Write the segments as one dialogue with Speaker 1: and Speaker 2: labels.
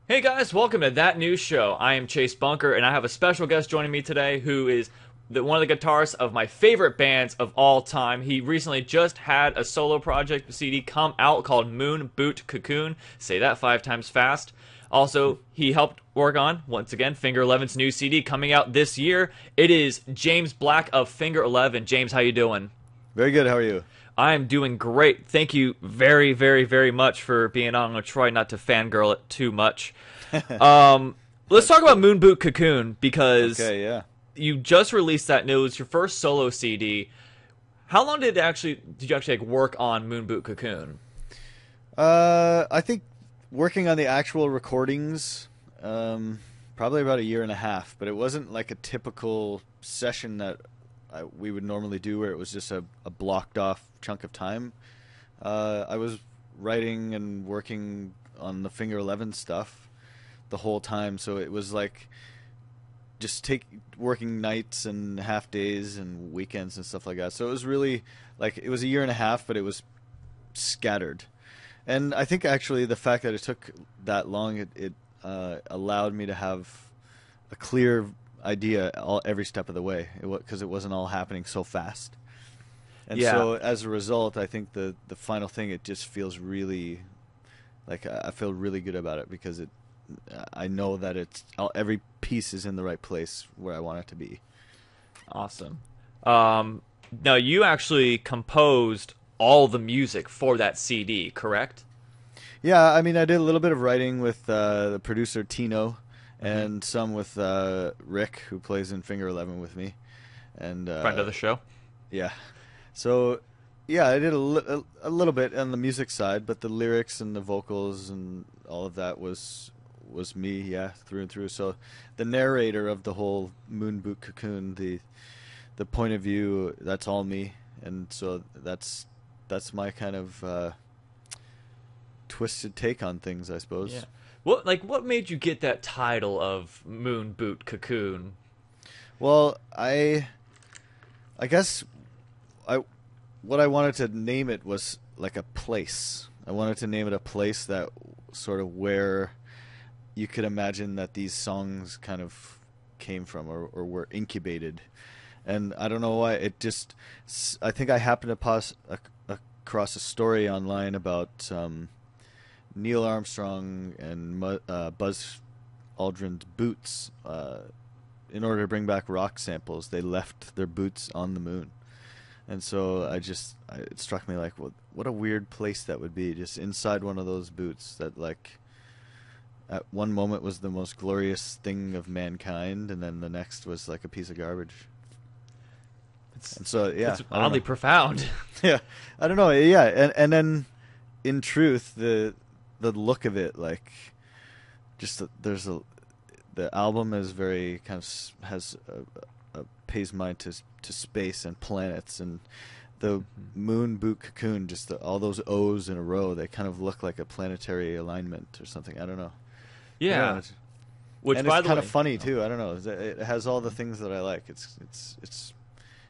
Speaker 1: Hey guys, welcome to That News Show. I am Chase Bunker, and I have a special guest joining me today who is one of the guitarists of my favorite bands of all time. He recently just had a solo project CD come out called Moon Boot Cocoon. Say that 5 times fast. Also, he helped work on, once again, Finger Eleven's new CD coming out this year. It is James Black of Finger Eleven. James, how you doing?
Speaker 2: Very good. How are you?
Speaker 1: I am doing great. Thank you very, very, very much for being on. I'm going to try not to fangirl it too much. Let's talk about Moon Boot Cocoon because
Speaker 2: Okay, yeah.
Speaker 1: you just released that news, your first solo CD. How long did you actually work on Moon Boot Cocoon?
Speaker 2: I think working on the actual recordings, probably about a year and a half, but it wasn't like a typical session that we would normally do where it was just a blocked off chunk of time. I was writing and working on the Finger Eleven stuff the whole time, so it was like just working nights and half days and weekends and stuff like that. So it was really like it was a year and a half, but it was scattered. And I think actually the fact that it took that long, it allowed me to have a clear idea every step of the way because it wasn't all happening so fast. And
Speaker 1: Yeah.
Speaker 2: so as a result, I think the final thing, it just feels really like I feel really good about it because I know that every piece is in the right place where I want it to be.
Speaker 1: Awesome. Now, you actually composed all the music for that CD, correct?
Speaker 2: Yeah, I mean, I did a little bit of writing with the producer Tino, and some with Rick, who plays in Finger Eleven with me, and
Speaker 1: Friend of the show.
Speaker 2: yeah. So yeah, I did a little bit on the music side, but the lyrics and the vocals and all of that was me, yeah, through and through. So the narrator of the whole Moon Boot Cocoon, the point of view, that's all me, and so that's my kind of twisted take on things, I
Speaker 1: Yeah.
Speaker 2: suppose.
Speaker 1: What made you get that title of Moon Boot Cocoon?
Speaker 2: Well, I guess I what I wanted to name it was like a place. I wanted to name it a place that sort of where you could imagine that these songs kind of came from or were incubated. And I don't know why I think I happened to across a story online about Neil Armstrong and Buzz Aldrin's boots. In order to bring back rock samples, they left their boots on the moon. And so it struck me like, what a weird place that would be, just inside one of those boots that, like, at one moment was the most glorious thing of mankind, and then the next was like a piece of garbage.
Speaker 1: It's
Speaker 2: And so, yeah,
Speaker 1: it's
Speaker 2: I don't
Speaker 1: oddly
Speaker 2: know.
Speaker 1: profound.
Speaker 2: Yeah, I don't know. Yeah, and then in truth, the look of it, like, just the album is very kind of has a pays mind to space and planets, and the Moon Boot Cocoon, just all those O's in a row, they kind of look like a planetary alignment or something. I don't know. I don't know.
Speaker 1: Yeah. Which,
Speaker 2: And
Speaker 1: by
Speaker 2: it's
Speaker 1: the
Speaker 2: kind of
Speaker 1: way,
Speaker 2: funny too. I don't know. It has all the things that I like. It's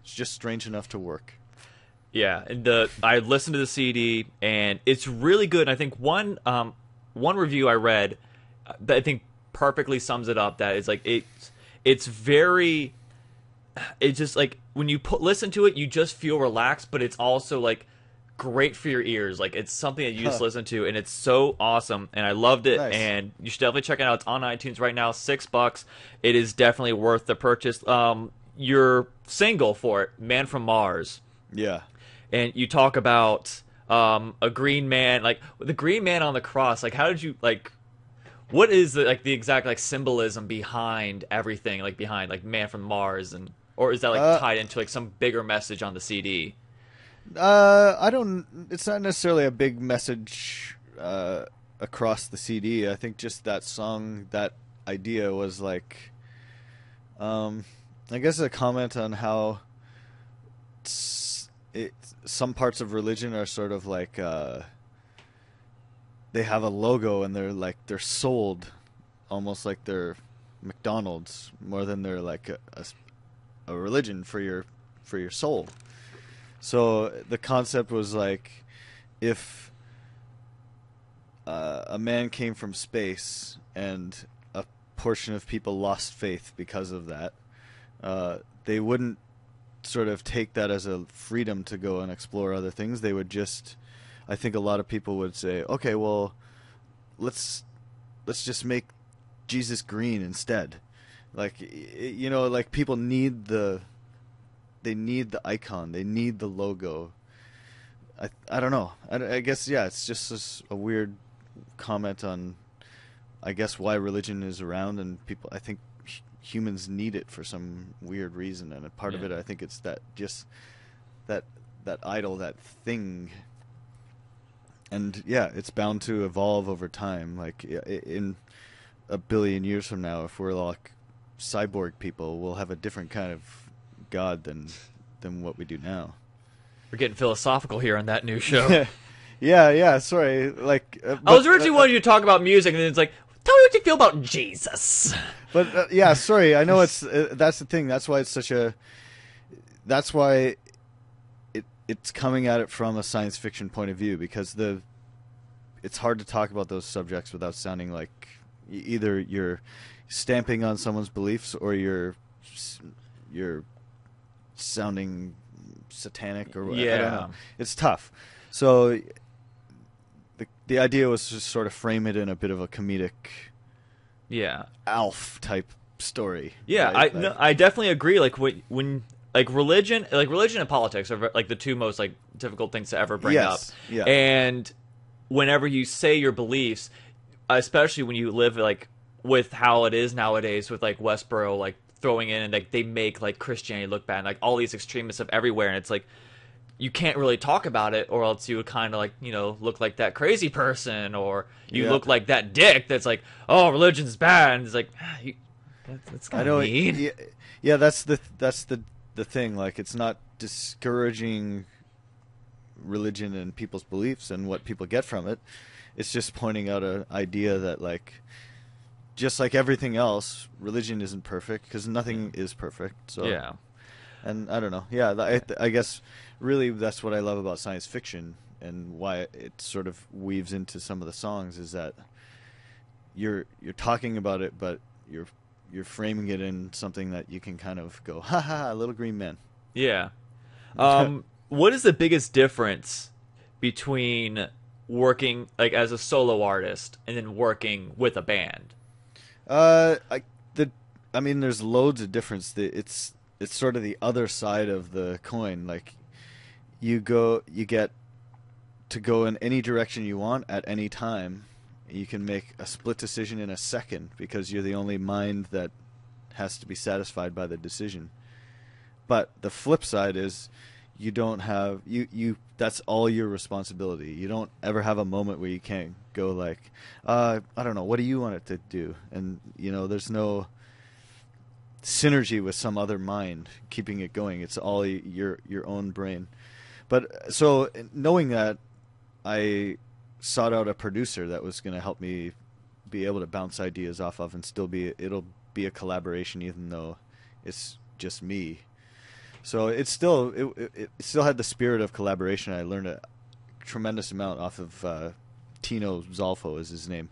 Speaker 2: just strange enough to work.
Speaker 1: yeah, and I listened to the CD and it's really good. And I think one review I read that I think perfectly sums it up. That is like it's very it's just like when you listen to it, you just feel relaxed, but it's also like great for your ears. Like it's something that you just
Speaker 2: Huh.
Speaker 1: listen to, and it's so awesome. And I loved it,
Speaker 2: Nice.
Speaker 1: and you should definitely check it out. It's on iTunes right now, $6. It is definitely worth the purchase. Your single for it, "Man from Mars,"
Speaker 2: Yeah.
Speaker 1: and you talk about a green man, like the green man on the cross. Like, how did you like? What is the exact like symbolism behind everything, like behind like "Man from Mars," and or is that like
Speaker 2: Uh,
Speaker 1: tied into like some bigger message on the CD?
Speaker 2: I don't. It's not necessarily a big message across the CD. I think just that song, that idea was like, um, I guess a comment on how some parts of religion are sort of like they have a logo and they're sold almost like they're McDonald's more than they're like a religion for your soul. So the concept was like, if a man came from space and a portion of people lost faith because of that, they wouldn't sort of take that as a freedom to go and explore other things. They would just, I think a lot of people would say, okay, well, let's just make Jesus green instead. Like, you know, like people need they need the icon, they need the logo. I don't know. I guess, yeah, it's just a weird comment on, I guess, why religion is around, and people, I think humans need it for some weird reason, and a part of it, I think it's that just that idol, that thing. And yeah, it's bound to evolve over time. Like in a billion years from now, if we're like cyborg people, we'll have a different kind of God than what we do now.
Speaker 1: We're getting philosophical here on that new show.
Speaker 2: Yeah. Sorry. Like
Speaker 1: I was originally wanting you to talk about music, and then it's like, tell me what you feel about Jesus.
Speaker 2: But yeah, sorry. I know it's that's the thing. That's why it's such a. That's why it's coming at it from a science fiction point of view, because it's hard to talk about those subjects without sounding like either you're stamping on someone's beliefs or you're sounding satanic or whatever.
Speaker 1: Yeah.
Speaker 2: I don't know. It's tough. So the idea was to sort of frame it in a bit of a comedic, Alf type story.
Speaker 1: Yeah,
Speaker 2: right?
Speaker 1: I definitely agree. Like when like religion and politics are like the two most like difficult things to ever bring up.
Speaker 2: Yeah.
Speaker 1: And whenever you say your beliefs, especially when you live like with how it is nowadays with like Westboro like throwing in and like they make like Christianity look bad, and, like all these extremists of everywhere, and it's like you can't really talk about it, or else you would kind of like, you know, look like that crazy person, or you look like that dick that's like, oh, religion's bad, and it's like, that's kind of mean.
Speaker 2: Yeah, that's the thing. Like, it's not discouraging religion and people's beliefs and what people get from it. It's just pointing out an idea that, like, just like everything else, religion isn't perfect, because nothing is perfect. So
Speaker 1: yeah.
Speaker 2: And I don't know. Yeah, I guess really that's what I love about science fiction, and why it sort of weaves into some of the songs, is that you're talking about it, but you're framing it in something that you can kind of go, ha ha, little green men.
Speaker 1: Yeah. What is the biggest difference between working like as a solo artist and then working with a band?
Speaker 2: I mean, there's loads of difference. It's sort of the other side of the coin. Like, you get to go in any direction you want at any time. You can make a split decision in a second, because you're the only mind that has to be satisfied by the decision. But the flip side is you don't have that's all your responsibility. You don't ever have a moment where you can't go like, I don't know, what do you want it to do? And you know, there's no synergy with some other mind keeping it going. It's all your own brain. But so knowing that, I sought out a producer that was going to help me be able to bounce ideas off of, and it'll be a collaboration, even though it's just me. So it still had the spirit of collaboration. I learned a tremendous amount off of Tino Zolfo is his name.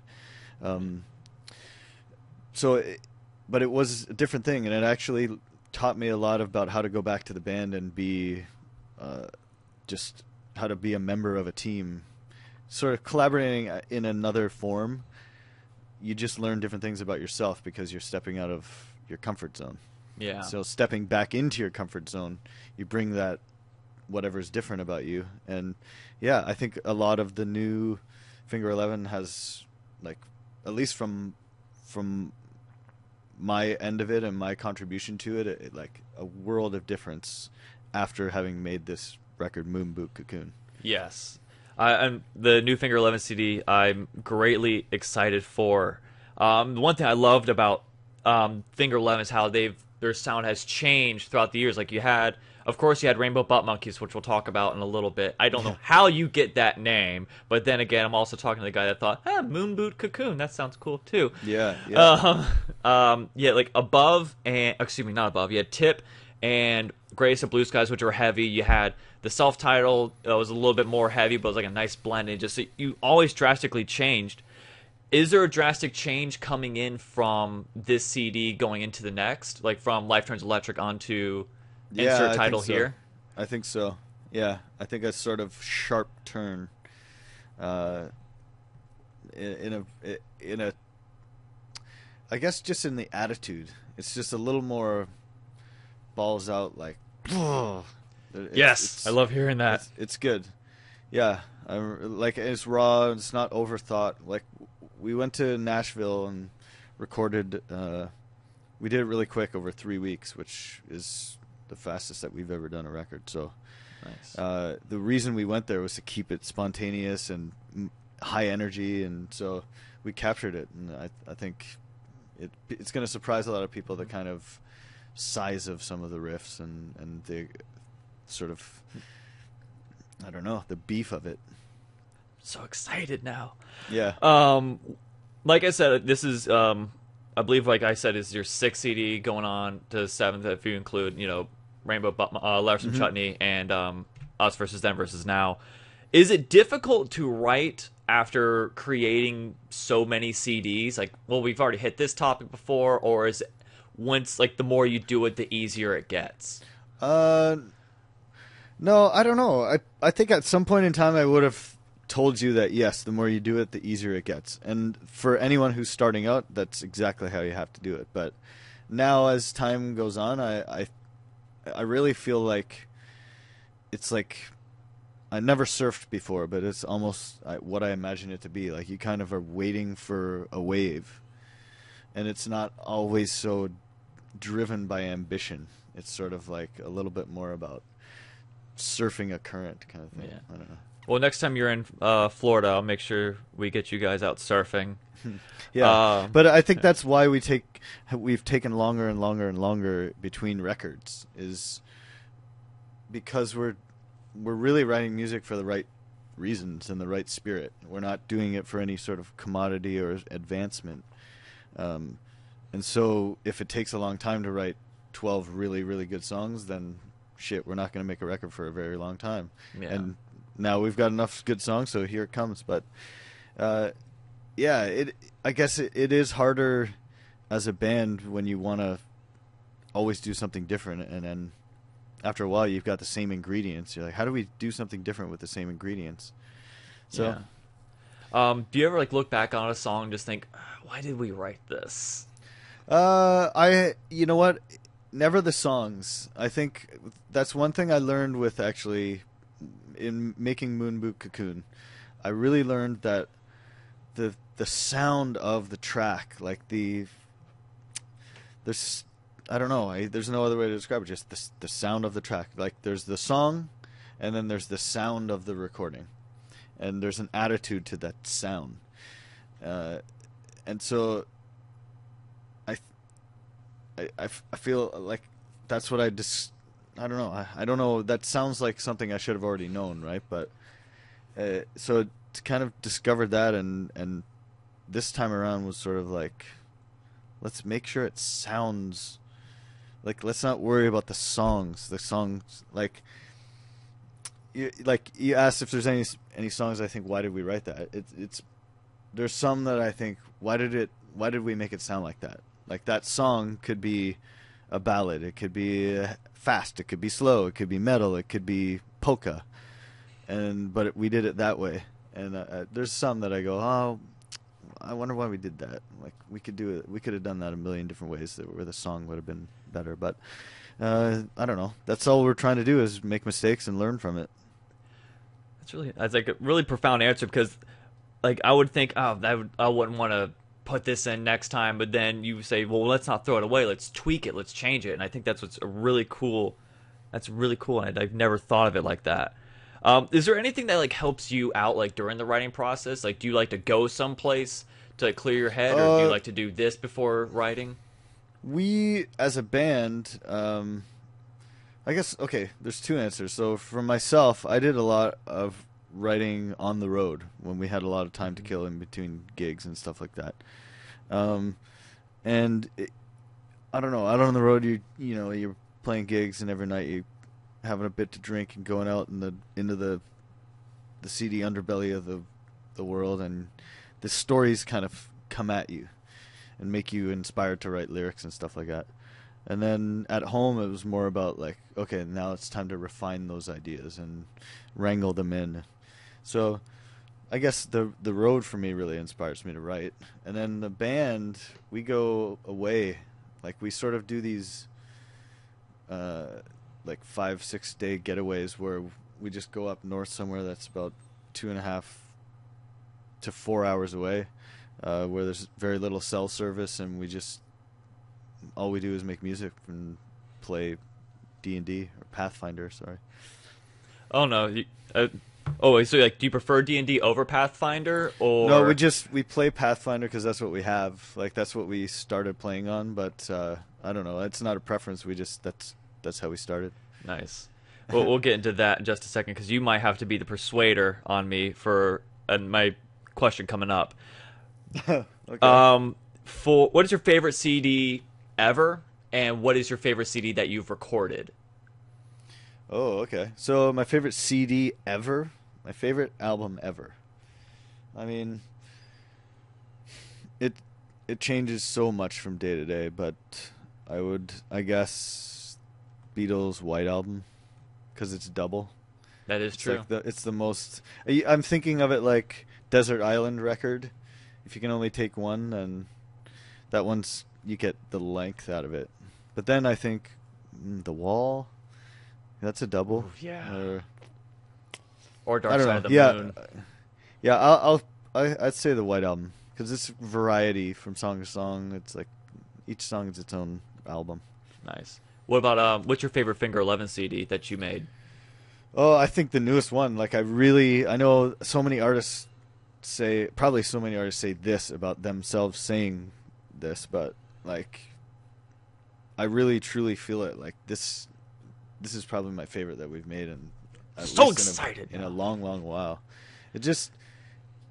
Speaker 2: But it was a different thing, and it actually taught me a lot about how to go back to the band and be just how to be a member of a team. Sort of collaborating in another form, you just learn different things about yourself because you're stepping out of your comfort zone.
Speaker 1: Yeah.
Speaker 2: So stepping back into your comfort zone, you bring that whatever's different about you. And yeah, I think a lot of the new Finger Eleven has, like, at least from my end of it and my contribution to it, like a world of difference after having made this record, Moon Boot Cocoon.
Speaker 1: Yes. And the new Finger 11 CD, I'm greatly excited for. The one thing I loved about Finger 11 is how their sound has changed throughout the years. Like you had Rainbow Butt Monkeys, which we'll talk about in a little bit. I don't know how you get that name, but then again, I'm also talking to the guy that thought, Moon Boot Cocoon, that sounds cool too.
Speaker 2: Yeah.
Speaker 1: Like Above, and excuse me, not Above. You had Tip and Greatest of Blue Skies, which were heavy. You had the self-titled, was a little bit more heavy, but it was like a nice blend. And just you always drastically changed. Is there a drastic change coming in from this CD going into the next, like from Life Turns Electric onto insert title here?
Speaker 2: I think so. Yeah, I think a sort of sharp turn. In a, I guess just in the attitude, it's just a little more balls out. Like,
Speaker 1: yes, I love hearing that.
Speaker 2: It's good. Yeah, like it's raw. It's not overthought. Like we went to Nashville and recorded. We did it really quick over 3 weeks, which is the fastest that we've ever done a record. So, nice. The reason we went there was to keep it spontaneous and high energy, and so we captured it. And I think it's going to surprise a lot of people, the kind of size of some of the riffs and the sort of, I don't know, the beef of it.
Speaker 1: So excited now.
Speaker 2: Yeah.
Speaker 1: Like I said, this is I believe, like I said, is your 6th CD going on to the 7th if you include, Rainbow Letters from Chutney and Us versus Them versus Now. Is it difficult to write after creating so many CDs? Like, well, we've already hit this topic before, or is it once, like, the more you do it, the easier it gets?
Speaker 2: No, I don't know. I think at some point in time I would have told you that, yes, the more you do it, the easier it gets. And for anyone who's starting out, that's exactly how you have to do it. But now as time goes on, I really feel like it's like I never surfed before, but it's almost what I imagine it to be. Like you kind of are waiting for a wave, and it's not always so driven by ambition. It's sort of like a little bit more about surfing a current kind of thing.
Speaker 1: Yeah.
Speaker 2: I don't know.
Speaker 1: Well, next time you're in Florida, I'll make sure we get you guys out surfing.
Speaker 2: Yeah, but I think that's why we've taken longer and longer and longer between records, is because we're really writing music for the right reasons and the right spirit. We're not doing it for any sort of commodity or advancement. And so if it takes a long time to write 12 really, really good songs, then shit, we're not going to make a record for a very long time.
Speaker 1: Yeah.
Speaker 2: And now we've got enough good songs, so here it comes. But yeah, I guess it is harder as a band when you want to always do something different, and then after a while you've got the same ingredients. You're like, how do we do something different with the same ingredients? So,
Speaker 1: yeah. Do you ever like look back on a song and just think, why did we write this?
Speaker 2: You know what? Never the songs. I think that's one thing I learned with actually in making Moonboot Cocoon. I really learned that the sound of the track, like there's I don't know, there's no other way to describe it. Just the sound of the track. Like there's the song, and then there's the sound of the recording, and there's an attitude to that sound, and so I feel like that's what I don't know. I don't know. That sounds like something I should have already known, right? But so to kind of discover that, and this time around was sort of like, let's make sure it sounds like, let's not worry about the songs. The songs, like you asked if there's any songs I think, why did we write that? It's there's some that I think, why did we make it sound like that? Like that song could be a ballad, it could be fast, it could be slow, it could be metal, it could be polka, but we did it that way. And there's some that I go, oh, I wonder why we did that. Like we could have done that a million different ways where the song would have been better. But I don't know. That's all we're trying to do, is make mistakes and learn from it.
Speaker 1: That's like a really profound answer, because like I would think, I wouldn't want to put this in next time, but then you say, well, let's not throw it away, let's tweak it, let's change it. And I think that's what's really cool. That's really cool, and I've never thought of it like that. Is there anything that like helps you out like during the writing process? Like, do you like to go someplace to like, clear your head, or do you like to do this before writing?
Speaker 2: We, as a band, I guess, okay, there's two answers. So for myself, I did a lot of writing on the road when we had a lot of time to kill in between gigs and stuff like that. I don't know, out on the road, you're playing gigs, and every night you having a bit to drink and going out into the seedy underbelly of the world, and the stories kind of come at you and make you inspired to write lyrics and stuff like that. And then at home, it was more about like, okay, now it's time to refine those ideas and wrangle them in. So I guess the road for me really inspires me to write. And then the band, we go away. Like, we sort of do these like 5-6 day getaways where we just go up north somewhere that's about 2.5 to 4 hours away, where there's very little cell service, and all we do is make music and play D&D, or Pathfinder, sorry.
Speaker 1: Oh no. So like, do you prefer D&D over Pathfinder, or?
Speaker 2: No, we play Pathfinder because that's what we have. Like, that's what we started playing on. But I don't know. It's not a preference. That's how we started.
Speaker 1: Nice. Well, we'll get into that in just a second, because you might have to be the persuader on me for my question coming up.
Speaker 2: Okay.
Speaker 1: For what is your favorite CD ever, and what is your favorite CD that you've recorded?
Speaker 2: Oh, okay. So my favorite CD ever, my favorite album ever. I mean, it changes so much from day to day, but I guess, Beatles' White Album, because it's double.
Speaker 1: That is true.
Speaker 2: It's the most. I'm thinking of it like Desert Island Record. If you can only take one, then that one's, you get the length out of it. But then I think The Wall. That's a double.
Speaker 1: Ooh, yeah. Or Dark Side of the Moon.
Speaker 2: Yeah. I'd say the White Album, because it's variety from song to song. It's like each song is its own album.
Speaker 1: Nice. What about what's your favorite Finger 11 CD that you made?
Speaker 2: Oh, I think the newest one. Like, I know so many artists say this about themselves saying this, but like, I really truly feel it. Like, this is probably my favorite that we've made, and
Speaker 1: so excited
Speaker 2: in a long, long while. It just,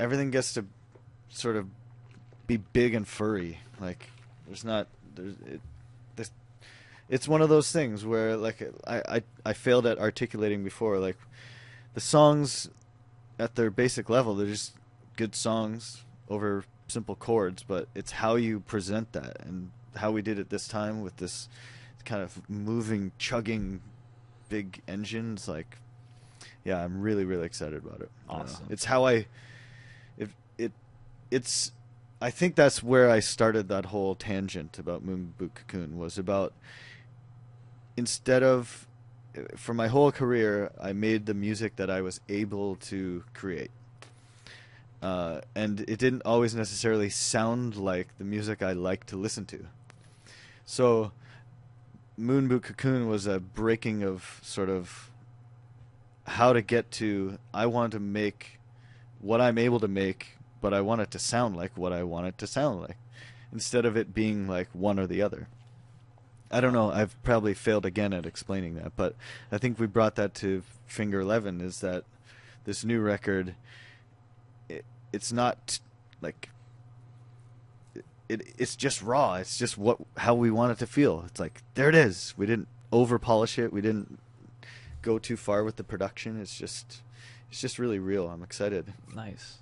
Speaker 2: everything gets to sort of be big and furry. Like, it's one of those things where, like, I failed at articulating before. Like, the songs at their basic level, they're just good songs over simple chords, but it's how you present that, and how we did it this time with this kind of moving, chugging, big engines. Like, yeah, I'm really, really excited about it.
Speaker 1: Awesome.
Speaker 2: It's how I think that's where I started that whole tangent about Moon Boot Cocoon, was about, for my whole career, I made the music that I was able to create. And it didn't always necessarily sound like the music I like to listen to. So Moon Boot Cocoon was a breaking of sort of how to get to, I want to make what I'm able to make, but I want it to sound like what I want it to sound like, instead of it being like one or the other. I don't know, I've probably failed again at explaining that, but I think we brought that to Finger 11, is that this new record, it's not like, it's just raw. It's just how we want it to feel. It's like, there it is. We didn't over polish it. We didn't go too far with the production. It's just really real. I'm excited.
Speaker 1: Nice.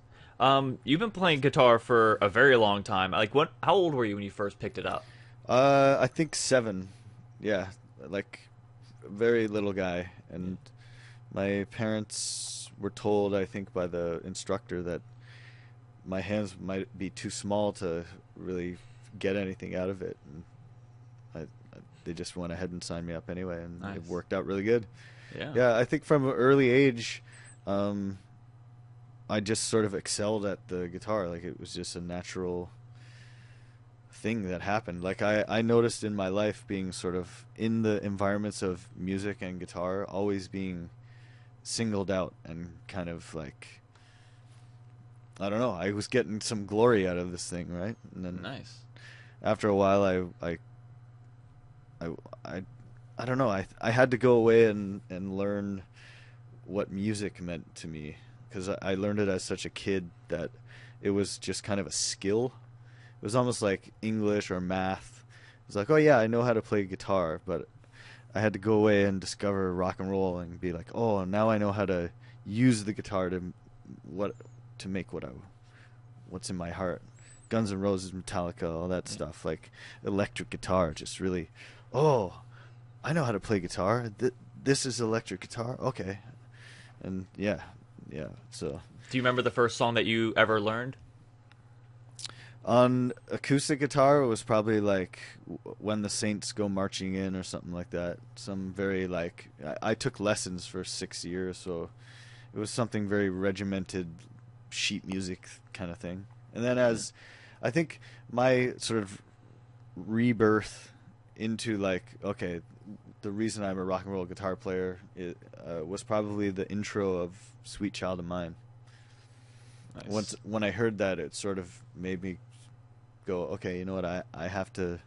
Speaker 1: You've been playing guitar for a very long time. Like, how old were you when you first picked it up?
Speaker 2: I think 7. Yeah, like, a very little guy. And my parents were told, I think, by the instructor that my hands might be too small to really get anything out of it, and they just went ahead and signed me up anyway, and
Speaker 1: nice.
Speaker 2: It worked out really good.
Speaker 1: Yeah,
Speaker 2: I think from an early age, I just sort of excelled at the guitar. Like, it was just a natural thing that happened. Like, I noticed in my life, being sort of in the environments of music and guitar, always being singled out and kind of like, I don't know, I was getting some glory out of this thing, right? And then
Speaker 1: nice.
Speaker 2: After a while, I don't know, I had to go away and learn what music meant to me, because I learned it as such a kid that it was just kind of a skill. It was almost like English or math. It was like, oh yeah, I know how to play guitar, but I had to go away and discover rock and roll and be like, oh, now I know how to use the guitar to make what's in my heart. Guns N' Roses, Metallica, all that stuff, like electric guitar, just really, oh, I know how to play guitar. This is electric guitar, okay, and yeah. So,
Speaker 1: do you remember the first song that you ever learned?
Speaker 2: On acoustic guitar, it was probably like When the Saints Go Marching In or something like that. Some very like I took lessons for 6 years, so it was something very regimented sheet music kind of thing. And then as I think my sort of rebirth into like, okay, the reason I'm a rock and roll guitar player was probably the intro of Sweet Child of Mine.
Speaker 1: Nice.
Speaker 2: When I heard that, it sort of made me go, okay, you know what, I have to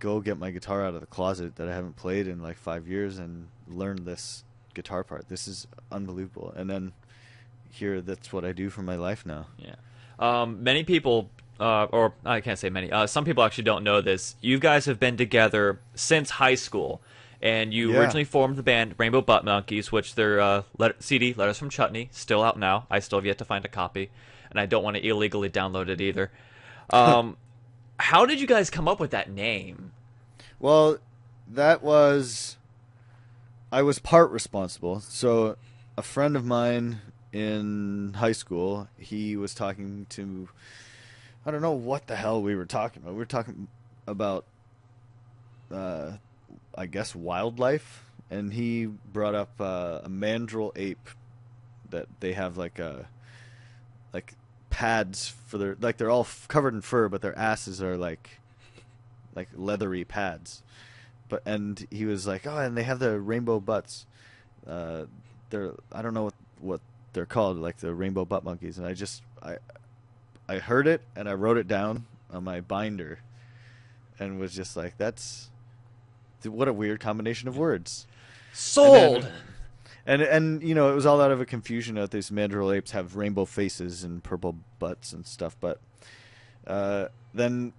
Speaker 2: go get my guitar out of the closet that I haven't played in like 5 years and learn this guitar part. This is unbelievable. And then here, that's what I do for my life now.
Speaker 1: Yeah. Many people, or I can't say many, some people actually don't know this. You guys have been together since high school, and you originally formed the band Rainbow Butt Monkeys, which their CD, Letters from Chutney, still out now. I still have yet to find a copy, and I don't want to illegally download it either. How did you guys come up with that name?
Speaker 2: Well, I was part responsible. So a friend of mine in high school, he was talking to, I don't know what the hell we were talking about. We were talking about, I guess, wildlife, and he brought up a mandrill ape that they have like pads for their, like, they're all covered in fur, but their asses are like leathery pads. And he was like, oh, and they have the rainbow butts. They're, I don't know what they're called, like the rainbow butt monkeys. And I heard it and I wrote it down on my binder, and was just like, what a weird combination of words.
Speaker 1: Sold.
Speaker 2: And you know, it was all out of a confusion that these mandrill apes have rainbow faces and purple butts and stuff. But then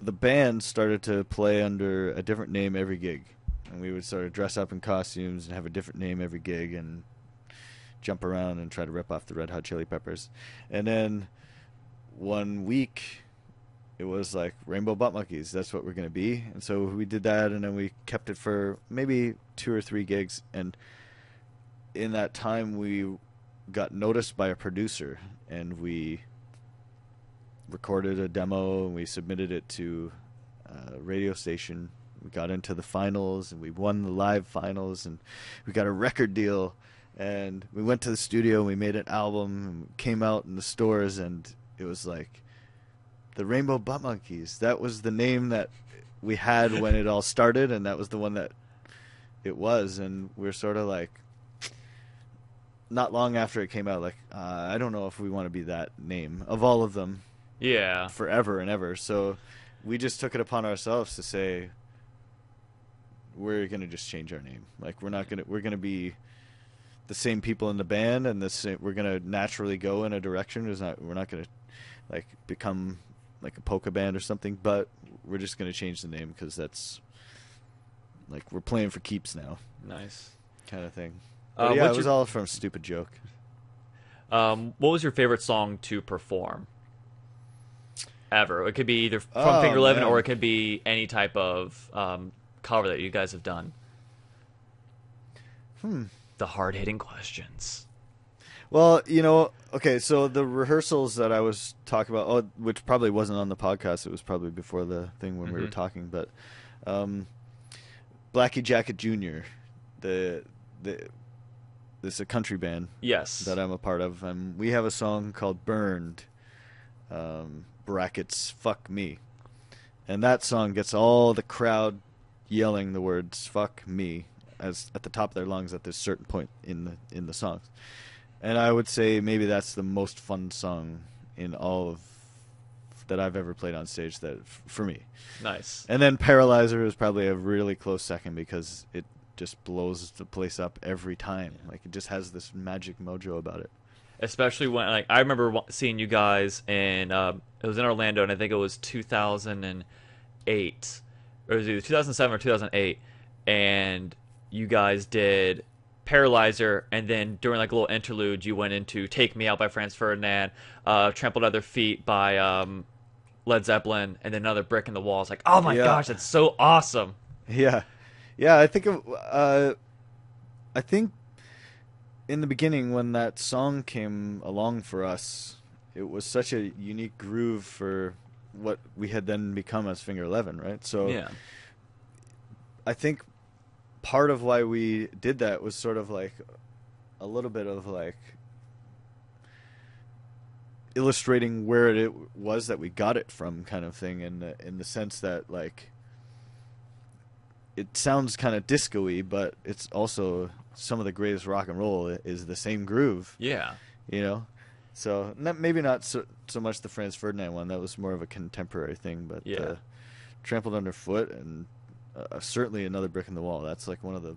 Speaker 2: the band started to play under a different name every gig, and we would sort of dress up in costumes and have a different name every gig and jump around and try to rip off the Red Hot Chili Peppers. And then one week it was like Rainbow Butt Monkeys, that's what we're going to be. And so we did that, and then we kept it for maybe 2 or 3 gigs. And in that time, we got noticed by a producer, and we recorded a demo, and we submitted it to a radio station. We got into the finals, and we won the live finals, and we got a record deal. And we went to the studio, and we made an album, and came out in the stores, and it was like the Rainbow Butt Monkeys. That was the name that we had when it all started, and that was the one that it was. And we're sort of like, not long after it came out, like, I don't know if we want to be that name of all of them.
Speaker 1: Yeah.
Speaker 2: Forever and ever. So we just took it upon ourselves to say, we're going to just change our name. Like, we're going to be the same people in the band, and we're going to naturally go in a direction. We're not going to like become like a polka band or something, but we're just going to change the name because that's like, we're playing for keeps now.
Speaker 1: Nice.
Speaker 2: Kind of thing. But yeah, it was all from a stupid joke.
Speaker 1: What was your favorite song to perform? Ever. It could be either from Finger Eleven, or it could be any type of cover that you guys have done. The hard-hitting questions.
Speaker 2: Well, you know, okay, so the rehearsals that I was talking about, which probably wasn't on the podcast, it was probably before the thing when we were talking, but Blackie Jacket Jr., this is a country band,
Speaker 1: yes,
Speaker 2: that I'm a part of, and we have a song called Burned, brackets, fuck me. And that song gets all the crowd yelling the words fuck me as at the top of their lungs at this certain point in the songs. And I would say maybe that's the most fun song in all of that I've ever played on stage, that for me.
Speaker 1: Nice.
Speaker 2: And then Paralyzer is probably a really close second, because it just blows the place up every time. Like, it just has this magic mojo about it.
Speaker 1: Especially when, like, I remember seeing you guys in it was in Orlando, and I think it was 2008, or it was either 2007 or 2008, and you guys did Paralyzer, and then during like a little interlude, you went into "Take Me Out" by Franz Ferdinand, "Trampled Other Feet" by Led Zeppelin, and then another "Brick in the Wall." It's like, oh my
Speaker 2: Yeah.
Speaker 1: gosh, that's so awesome.
Speaker 2: Yeah, yeah. I think in the beginning when that song came along for us, it was such a unique groove for what we had then become as Finger Eleven, right? So
Speaker 1: Yeah,
Speaker 2: I think part of why we did that was sort of like a little bit of like illustrating where it was that we got it from, kind of thing, in the sense that like it sounds kind of disco-y, but it's also some of the greatest rock and roll is the same groove,
Speaker 1: yeah,
Speaker 2: you know. So maybe not so much the Franz Ferdinand one. That was more of a contemporary thing, but
Speaker 1: Yeah.
Speaker 2: Trampled Underfoot and certainly Another Brick in the Wall. That's like one of the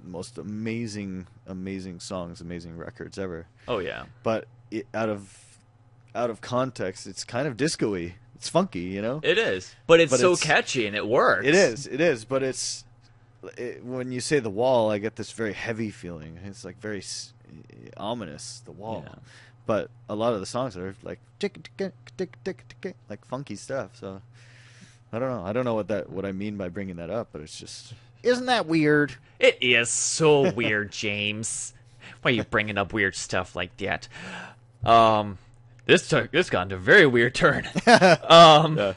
Speaker 2: most amazing songs, amazing records ever.
Speaker 1: oh yeah,
Speaker 2: But out of context, it's kind of disco-y. It's funky, you know.
Speaker 1: it is. But it's
Speaker 2: But
Speaker 1: so
Speaker 2: it's-
Speaker 1: catchy and it works.
Speaker 2: It is. But when you say The Wall, I get this very heavy feeling. It's like very ominous. The Wall.
Speaker 1: Yeah.
Speaker 2: But a lot of the songs are like tick tick tick tick tick, like funky stuff. So I don't know. I don't know what I mean by bringing that up, but it's just, isn't that weird?
Speaker 1: It is so weird, James. Why are you bringing up weird stuff like that? This got into a very weird turn.
Speaker 2: Yeah.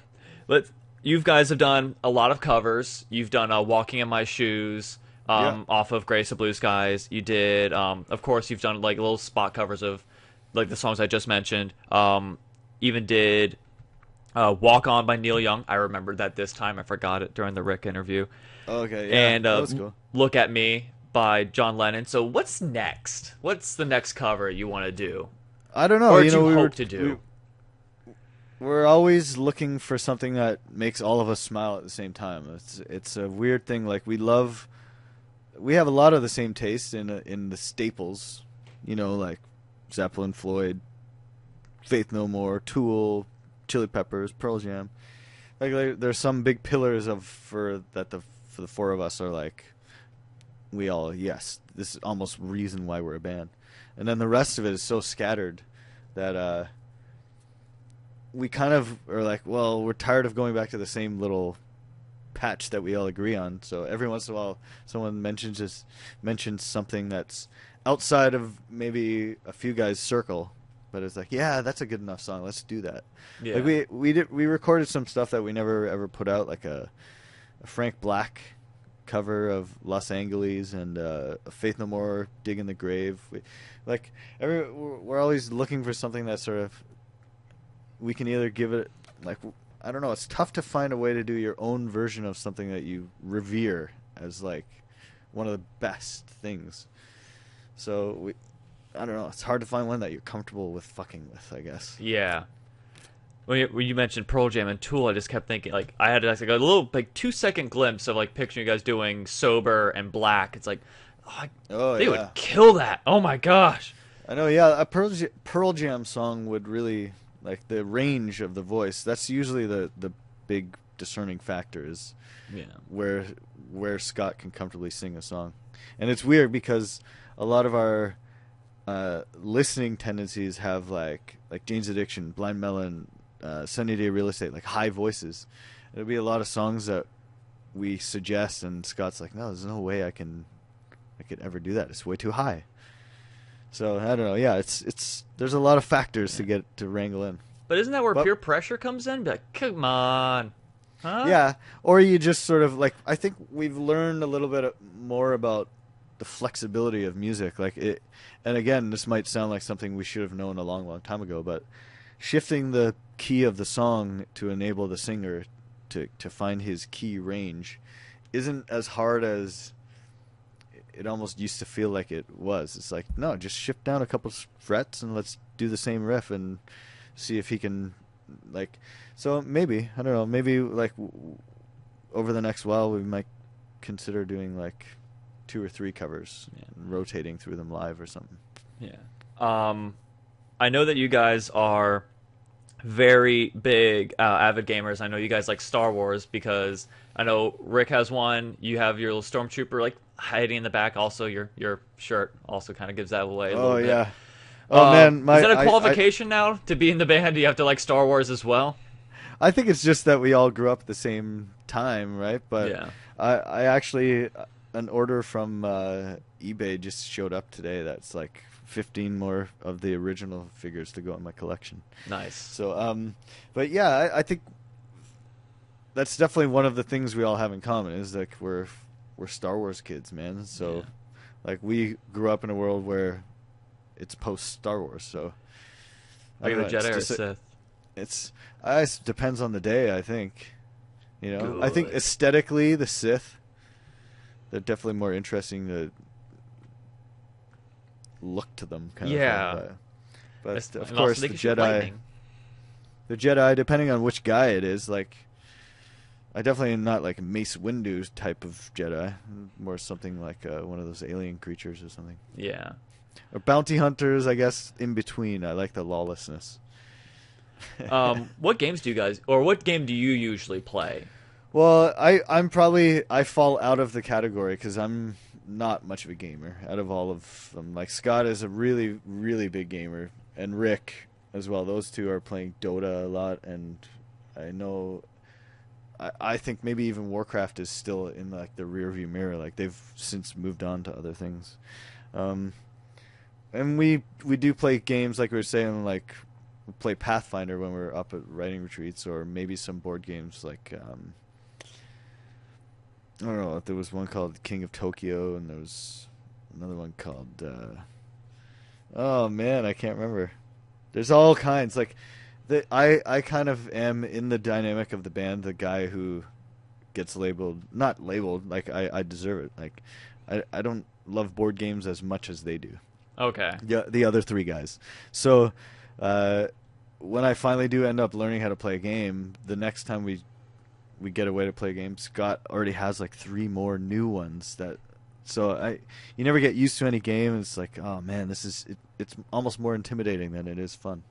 Speaker 1: You guys have done a lot of covers. You've done "Walking in My Shoes"
Speaker 2: Yeah.
Speaker 1: off of "Grace of Blue Skies." You did, of course, you've done like little spot covers of like the songs I just mentioned. Even did "Walk On" by Neil Young. I remembered that this time. I forgot it during the Rick interview.
Speaker 2: Okay, yeah,
Speaker 1: And
Speaker 2: that was cool.
Speaker 1: "Look at Me" by John Lennon. So what's next? What's the next cover you want to do?
Speaker 2: I don't know.
Speaker 1: Or
Speaker 2: you
Speaker 1: do
Speaker 2: know,
Speaker 1: you
Speaker 2: we
Speaker 1: hope
Speaker 2: were,
Speaker 1: to do?
Speaker 2: We're always looking for something that makes all of us smile at the same time. It's a weird thing. Like we have a lot of the same taste in the staples, you know, like Zeppelin, Floyd, Faith No More, Tool, Chili Peppers, Pearl Jam. Like there's some big pillars for the four of us are like, we all, yes, this is almost reason why we're a band. And then the rest of it is so scattered that we kind of are like, well, we're tired of going back to the same little patch that we all agree on. So every once in a while, someone mentions something that's outside of maybe a few guys' circle, but it's like, yeah, that's a good enough song. Let's do that.
Speaker 1: Yeah.
Speaker 2: Like we recorded some stuff that we never ever put out, like a Frank Black cover of Los Angeles and Faith No More, Dig in the Grave. We're always looking for something that sort of we can either give it, like, I don't know, it's tough to find a way to do your own version of something that you revere as like one of the best things. So I don't know, it's hard to find one that you're comfortable with fucking with, I guess.
Speaker 1: Yeah. When you mentioned Pearl Jam and Tool, I just kept thinking, like, I had like a little, like, 2-second glimpse of, like, picturing you guys doing Sober and Black. It's like, they would kill that. Oh, my gosh.
Speaker 2: I know, yeah, a Pearl Jam song would really, like, the range of the voice, that's usually the big discerning factor is
Speaker 1: Yeah.
Speaker 2: where Scott can comfortably sing a song. And it's weird because a lot of our listening tendencies have, like Jane's Addiction, Blind Melon, Sunny Day Real Estate, like high voices. There'll be a lot of songs that we suggest, and Scott's like, no, there's no way I could ever do that. It's way too high. So I don't know. Yeah, it's there's a lot of factors to get to wrangle in.
Speaker 1: But isn't that where
Speaker 2: Well-
Speaker 1: peer pressure comes in? Be like, come on. Huh?
Speaker 2: Yeah, or you just sort of like, I think we've learned a little bit more about the flexibility of music, like it. And again, this might sound like something we should have known a long time ago, but shifting the key of the song to enable the singer to find his key range isn't as hard as it almost used to feel like it was. It's like, no, just shift down a couple frets and let's do the same riff and see if he can, like. So maybe, I don't know, maybe like over the next while we might consider doing like 2 or 3 covers and rotating through them live or something.
Speaker 1: Yeah. I know that you guys are very big avid gamers. I know you guys like Star Wars because I know Rick has one. You have your little stormtrooper like hiding in the back. Also, your shirt also kind of gives that away a
Speaker 2: Oh
Speaker 1: little bit.
Speaker 2: yeah. Oh man,
Speaker 1: Is that a qualification now to be in the band? Do you have to like Star Wars as well?
Speaker 2: I think it's just that we all grew up at the same time, right? But
Speaker 1: Yeah.
Speaker 2: I actually an order from eBay just showed up today. That's like 15 more of the original figures to go in my collection.
Speaker 1: Nice.
Speaker 2: So, but yeah, I think that's definitely one of the things we all have in common is like we're Star Wars kids, man. So,
Speaker 1: Yeah.
Speaker 2: like we grew up in a world where it's post Star Wars. So,
Speaker 1: Are you a
Speaker 2: don't know,
Speaker 1: Jedi or
Speaker 2: it's just
Speaker 1: Sith?
Speaker 2: it's it depends on the day, I think. You know, I think
Speaker 1: Good.
Speaker 2: aesthetically the Sith, they're definitely more interesting to look to them, kind
Speaker 1: Yeah.
Speaker 2: of thing. But
Speaker 1: And
Speaker 2: of
Speaker 1: also
Speaker 2: course
Speaker 1: they
Speaker 2: the
Speaker 1: can shoot lightning.
Speaker 2: Jedi, depending on which guy it is, like I definitely am not like a Mace Windu type of Jedi, more something like one of those alien creatures or something.
Speaker 1: Yeah.
Speaker 2: Or bounty hunters, I guess, in between. I like the lawlessness.
Speaker 1: What games do you guys, or what game do you usually play?
Speaker 2: Well, I fall out of the category because I'm not much of a gamer out of all of them. Like Scott is a really, really big gamer, and Rick as well. Those two are playing Dota a lot, and I know, I think maybe even Warcraft is still in like the rearview mirror. Like they've since moved on to other things. And we do play games like we were saying, like we play Pathfinder when we're up at writing retreats, or maybe some board games like I don't know. There was one called King of Tokyo, and there was another one called oh man, I can't remember. There's all kinds. Like I kind of am in the dynamic of the band, the guy who gets labeled, not labeled, like I deserve it. Like I don't love board games as much as they do.
Speaker 1: Okay.
Speaker 2: Yeah, the other three guys. So when I finally do end up learning how to play a game, the next time we get away to play a game, Scott already has like 3 more new ones that. So you never get used to any game. It's like, oh man, this is it's almost more intimidating than it is fun.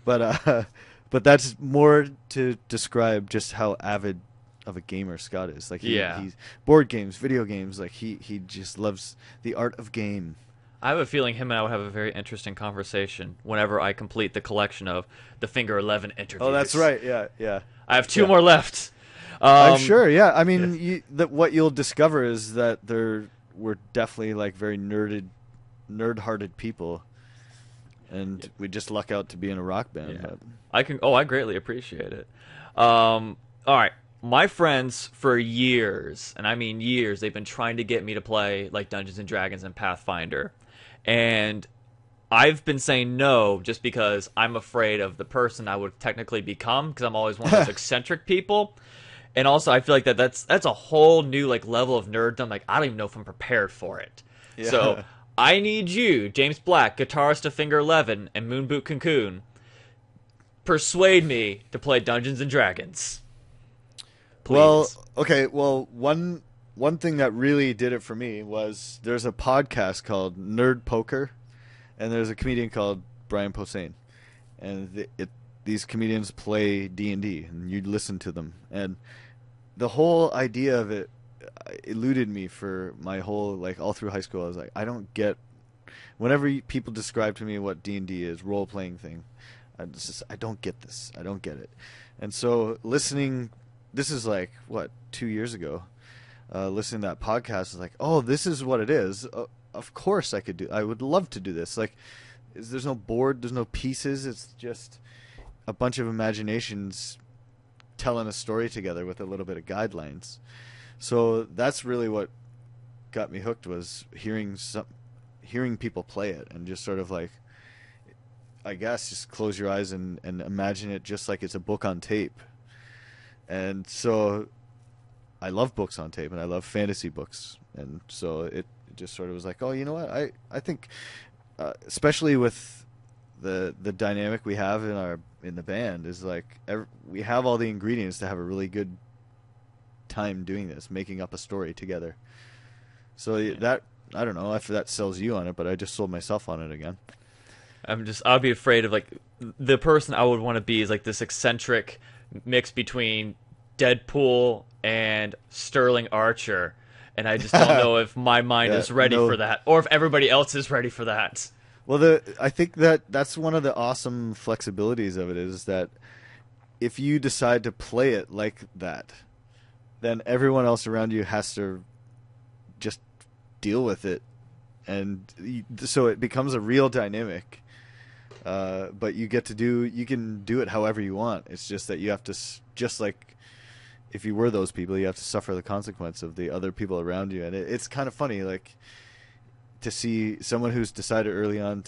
Speaker 2: But but that's more to describe just how avid of a gamer Scott is. Like he's board games, video games. Like he just loves the art of game.
Speaker 1: I have a feeling him and I would have a very interesting conversation whenever I complete the collection of the Finger 11 interviews.
Speaker 2: Oh, that's right. Yeah.
Speaker 1: I have 2 more left.
Speaker 2: I'm sure. Yeah. I mean, what you'll discover is that we're definitely like very nerd-hearted people, and we just luck out to be in a rock band.
Speaker 1: Yeah.
Speaker 2: But.
Speaker 1: I greatly appreciate it. All right. My friends for years, and I mean years, they've been trying to get me to play like Dungeons and Dragons and Pathfinder. And I've been saying no just because I'm afraid of the person I would technically become, because I'm always one of those eccentric people. And also I feel like that's a whole new like level of nerddom. Like I don't even know if I'm prepared for it.
Speaker 2: Yeah.
Speaker 1: So I need you, James Black, guitarist of Finger 11 and Moonboot Cocoon, persuade me to play Dungeons and Dragons. Please.
Speaker 2: Well, okay. Well, one thing that really did it for me was there's a podcast called Nerd Poker, and there's a comedian called Brian Posehn, and these comedians play D&D, and you listen to them, and the whole idea of it eluded me for my whole like all through high school. I was like, I don't get. Whenever people describe to me what D&D is, role playing thing, I don't get this. I don't get it, and so listening. This is like, what, 2 years ago, listening to that podcast, is like, oh, this is what it is. Of course I would love to do this. Like, there's no board, there's no pieces. It's just a bunch of imaginations telling a story together with a little bit of guidelines. So that's really what got me hooked, was hearing people play it and just sort of like, I guess, just close your eyes and imagine it just like it's a book on tape. And so I love books on tape, and I love fantasy books. And so it just sort of was like, oh, you know what? I think, especially with the dynamic we have in the band, is like we have all the ingredients to have a really good time doing this, making up a story together. So that, I don't know if that sells you on it, but I just sold myself on it again.
Speaker 1: I'd be afraid of, like, the person I would want to be is like this eccentric mix between Deadpool and Sterling Archer, and I just don't know if my mind
Speaker 2: Yeah,
Speaker 1: is ready
Speaker 2: no.
Speaker 1: for that, or if everybody else is ready for that.
Speaker 2: Well, I think that's one of the awesome flexibilities of it is that if you decide to play it like that, then everyone else around you has to just deal with it, and so it becomes a real dynamic. But you can do it however you want. It's just that you have to, just like if you were those people, you have to suffer the consequence of the other people around you, and it's kind of funny, like, to see someone who's decided early on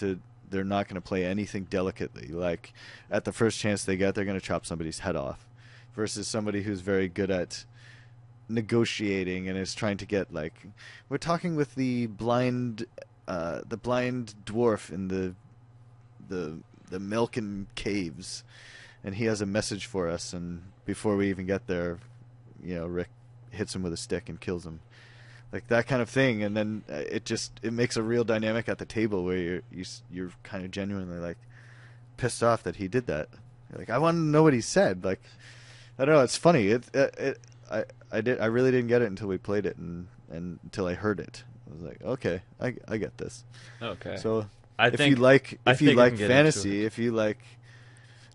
Speaker 2: they're not going to play anything delicately. Like, at the first chance they get, they're going to chop somebody's head off, versus somebody who's very good at negotiating and is trying to get, like, we're talking with the blind dwarf in the Melkin caves, and he has a message for us, and before we even get there, Rick hits him with a stick and kills him. Like that kind of thing, and then it makes a real dynamic at the table where you're kind of genuinely, like, pissed off that he did that. You're like, I want to know what he said. Like, I don't know. It's funny. I really didn't get it until we played it and until I heard it. I was like, okay, I get this.
Speaker 1: Okay.
Speaker 2: So
Speaker 1: I
Speaker 2: if you like fantasy,
Speaker 1: it.
Speaker 2: if you like,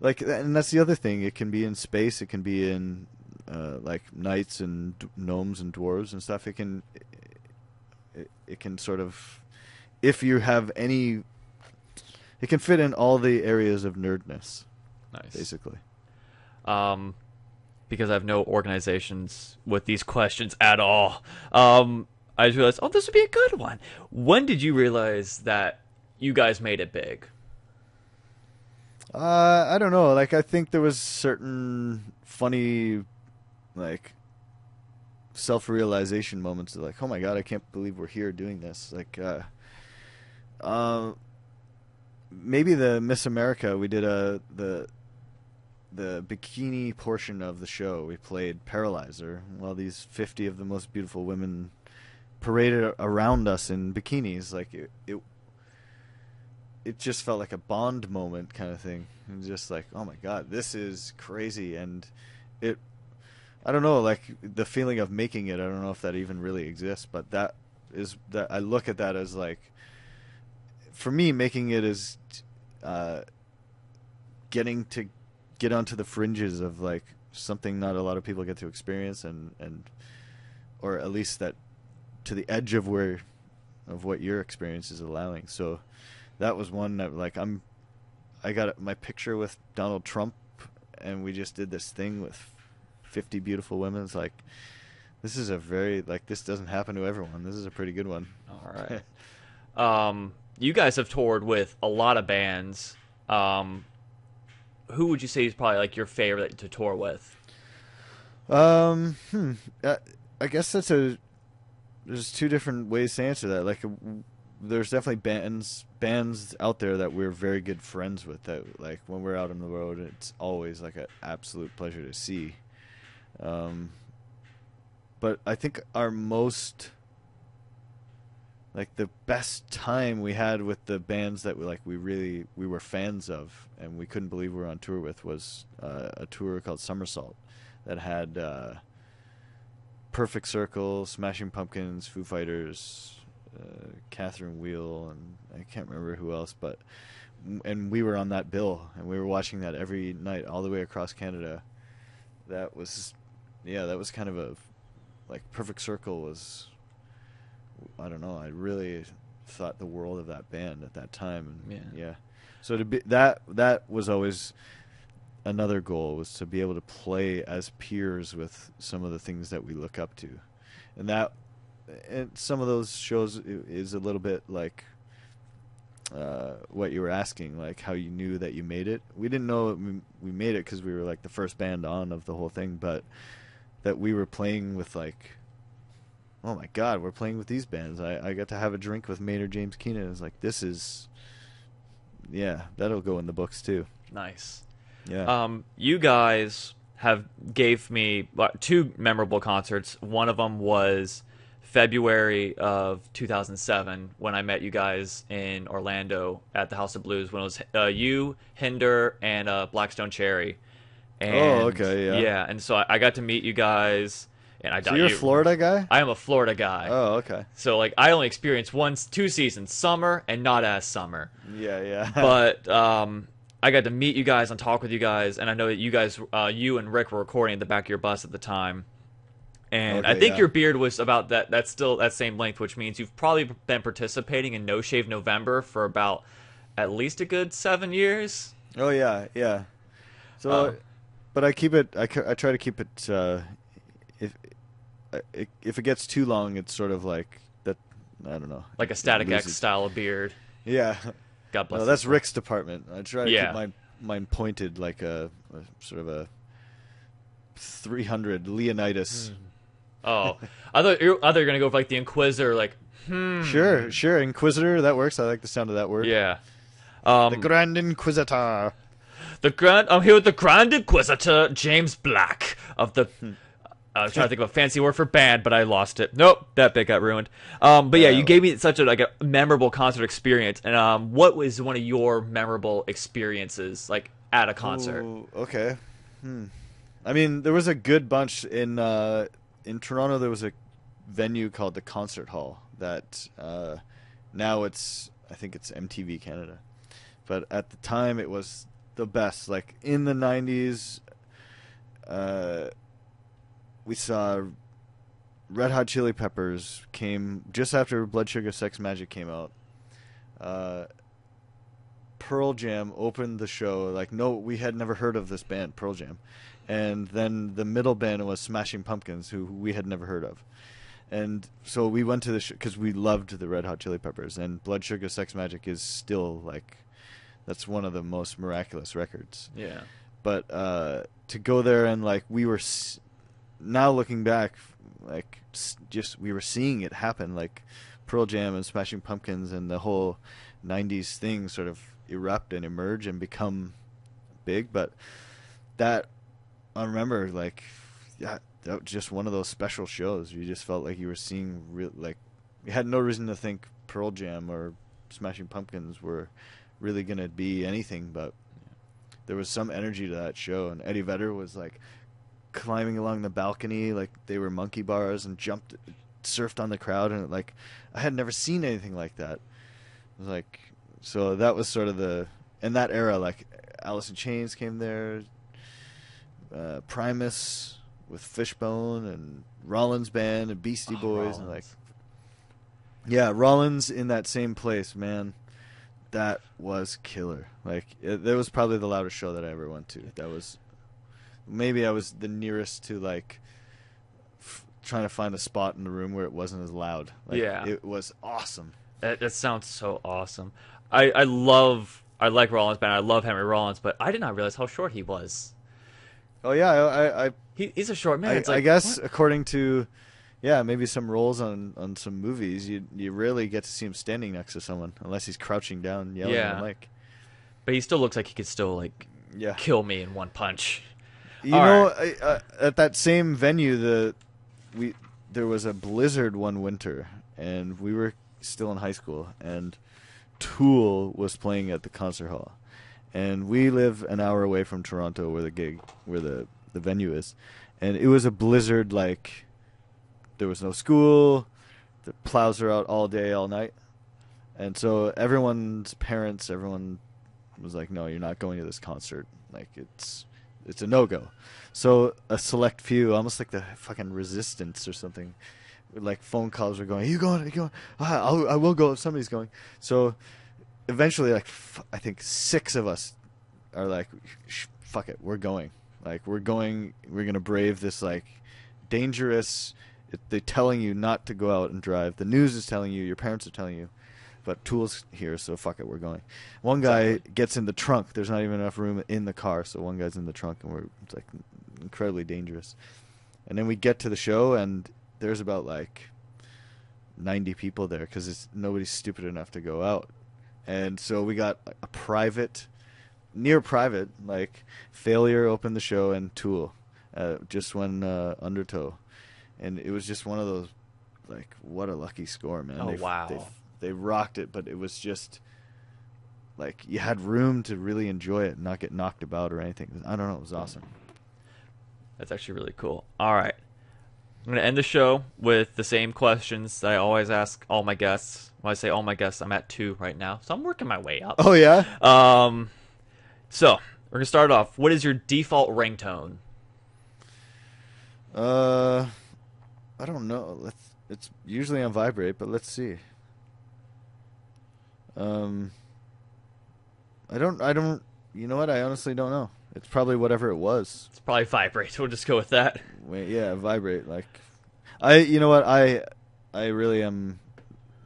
Speaker 2: and that's the other thing. It can be in space. It can be in like knights and gnomes and dwarves and stuff. It can sort of, if you have any, it can fit in all the areas of nerdness.
Speaker 1: Nice.
Speaker 2: Basically.
Speaker 1: Because I have no organizations with these questions at all. I just realized, this would be a good one. When did you realize that you guys made it big?
Speaker 2: I don't know. Like, I think there was certain funny, like, self-realization moments of, like, oh my god, I can't believe we're here doing this. Like, maybe the Miss America, we did the bikini portion of the show. We played Paralyzer while these 50 of the most beautiful women paraded around us in bikinis. Like, it just felt like a Bond moment kind of thing. And just like, oh my god, this is crazy. And I don't know, like, the feeling of making it, I don't know if that even really exists, but that I look at that as, like, for me, making it is getting to get onto the fringes of, like, something not a lot of people get to experience, and or at least that to the edge of what your experience is allowing. So that was one that, like, I got my picture with Donald Trump, and we just did this thing with 50 beautiful women. It's like, this is a very, like, this doesn't happen to everyone. This is a pretty good one.
Speaker 1: All right. You guys have toured with a lot of bands. Who would you say is probably, like, your favorite to tour with?
Speaker 2: I guess there's two different ways to answer that. Like, there's definitely bands out there that we're very good friends with, that, like, when we're out on the road, it's always, like, an absolute pleasure to see. But I think our most, like, the best time we had with the bands that we were fans of and we couldn't believe we were on tour with was a tour called Somersault that had Perfect Circle, Smashing Pumpkins, Foo Fighters, Catherine Wheel, and I can't remember who else, and we were on that bill, and we were watching that every night all the way across Canada. That was kind of a, like, Perfect Circle was, I don't know, I really thought the world of that band at that time. And yeah. So to be that was always another goal, was to be able to play as peers with some of the things that we look up to. And some of those shows is a little bit like what you were asking, like how you knew that you made it. We didn't know we made it because we were, like, the first band on of the whole thing, but that we were playing with, like, oh my god, we're playing with these bands. I got to have a drink with Maynard James Keenan. It's like, this is, yeah, that'll go in the books too.
Speaker 1: Nice.
Speaker 2: Yeah.
Speaker 1: You guys gave me two memorable concerts. One of them was February of 2007 when I met you guys in Orlando at the House of Blues when it was you, Hinder, and Blackstone Cherry.
Speaker 2: Oh,
Speaker 1: And
Speaker 2: okay, yeah.
Speaker 1: yeah, and so I got to meet you guys, and I
Speaker 2: So
Speaker 1: doubt
Speaker 2: you're a
Speaker 1: you.
Speaker 2: Florida guy?
Speaker 1: I am a Florida guy.
Speaker 2: Oh, okay.
Speaker 1: So like I only experienced 2 seasons, summer and not as summer.
Speaker 2: Yeah, yeah.
Speaker 1: But I got to meet you guys and talk with you guys, and I know that you guys, you and Rick were recording at the back of your bus at the time. And
Speaker 2: Okay,
Speaker 1: I think
Speaker 2: yeah.
Speaker 1: your beard was about that's still that same length, which means you've probably been participating in No Shave November for about at least a good 7 years.
Speaker 2: Oh, yeah, yeah. So,
Speaker 1: Um,
Speaker 2: but I keep it. I try to keep it. If it gets too long, it's sort of like that. I don't know.
Speaker 1: Like a Static
Speaker 2: It
Speaker 1: X
Speaker 2: loses-
Speaker 1: style of beard.
Speaker 2: Yeah.
Speaker 1: God bless.
Speaker 2: No,
Speaker 1: his
Speaker 2: that's
Speaker 1: soul.
Speaker 2: Rick's department. I try to
Speaker 1: Yeah.
Speaker 2: keep mine pointed like a sort of a 300 Leonidas.
Speaker 1: Oh, I thought you were gonna go for like the Inquisitor, like
Speaker 2: Sure, sure. Inquisitor, that works. I like the sound of that word.
Speaker 1: yeah.
Speaker 2: The Grand Inquisitor.
Speaker 1: I'm here with the Grand Inquisitor, James Black of the. I was trying to think of a fancy word for band, but I lost it. Nope, that bit got ruined. But yeah, you gave me such a memorable concert experience. And what was one of your memorable experiences like at a concert?
Speaker 2: Ooh, okay. I mean, there was a good bunch in Toronto. There was a venue called the Concert Hall that now I think it's MTV Canada, but at the time it was the best. Like in the 90s, we saw Red Hot Chili Peppers came just after Blood Sugar Sex Magic came out. Pearl Jam opened the show. Like, no, we had never heard of this band, Pearl Jam. And then the middle band was Smashing Pumpkins, who we had never heard of. And so we went to the show because we loved the Red Hot Chili Peppers. And Blood Sugar Sex Magic is still, like, that's one of the most miraculous records.
Speaker 1: Yeah.
Speaker 2: But to go there and, like, we were... now looking back, like, just we were seeing it happen. Like, Pearl Jam and Smashing Pumpkins and the whole 90s thing sort of erupt and emerge and become big. But that... I remember, like, yeah, that was just one of those special shows. You just felt like you were seeing like, you had no reason to think Pearl Jam or Smashing Pumpkins were really gonna be anything, but there was some energy to that show. And Eddie Vedder was like climbing along the balcony like they were monkey bars and surfed on the crowd, and like I had never seen anything like that. It was like, so that was sort of in that era, like Alice in Chains came there. Primus with Fishbone and Rollins Band and Beastie Boys.
Speaker 1: Rollins.
Speaker 2: And like, yeah, Rollins in that same place, man, that was killer. Like, that was probably the loudest show that I ever went to. That was, maybe I was the nearest to like trying to find a spot in the room where it wasn't as loud. Like,
Speaker 1: Yeah.
Speaker 2: it was awesome.
Speaker 1: That sounds so awesome. I like Rollins Band. I love Henry Rollins, but I did not realize how short he was.
Speaker 2: Oh yeah,
Speaker 1: He's a short man. It's like,
Speaker 2: I guess
Speaker 1: what?
Speaker 2: according to, yeah, maybe some roles on some movies, you rarely get to see him standing next to someone unless he's crouching down yelling at
Speaker 1: Yeah.
Speaker 2: the mic.
Speaker 1: But he still looks like he could still like
Speaker 2: Yeah,
Speaker 1: kill me in one punch.
Speaker 2: you
Speaker 1: All
Speaker 2: know,
Speaker 1: right.
Speaker 2: at that same venue, there was a blizzard one winter, and we were still in high school, and Tool was playing at the concert hall. And we live an hour away from Toronto where the venue is. And it was a blizzard, like, there was no school, the plows are out all day, all night. And so everyone's parents, everyone was like, no, you're not going to this concert. Like, it's a no-go. So a select few, almost like the fucking Resistance or something, like phone calls were going, are you going? Are you going? I will go if somebody's going. So eventually, like, I think 6 of us are like, fuck it, we're going. Like, we're going to brave this, like, dangerous, they're telling you not to go out and drive. The news is telling you, your parents are telling you, but Tool's here, so fuck it, we're going. One guy gets in the trunk. There's not even enough room in the car, so one guy's in the trunk, and it's, like, incredibly dangerous. And then we get to the show, and there's about, like, 90 people there, because nobody's stupid enough to go out. And so we got a near private, like, Failure opened the show and Tool just went Undertow. And it was just one of those like what a lucky score, man.
Speaker 1: Oh, wow.
Speaker 2: They rocked it, but it was just like you had room to really enjoy it and not get knocked about or anything. I don't know, it was awesome.
Speaker 1: That's actually really cool. All right. I'm going to end the show with the same questions that I always ask all my guests. When I say all my guests, I'm at 2 right now, so I'm working my way up.
Speaker 2: Oh yeah.
Speaker 1: So we're gonna start off. What is your default ringtone?
Speaker 2: I don't know. It's usually on vibrate, but let's see. I don't. You know what? I honestly don't know. It's probably whatever it was.
Speaker 1: It's probably vibrate. We'll just go with that.
Speaker 2: Wait, yeah, vibrate. Like, you know what? I really am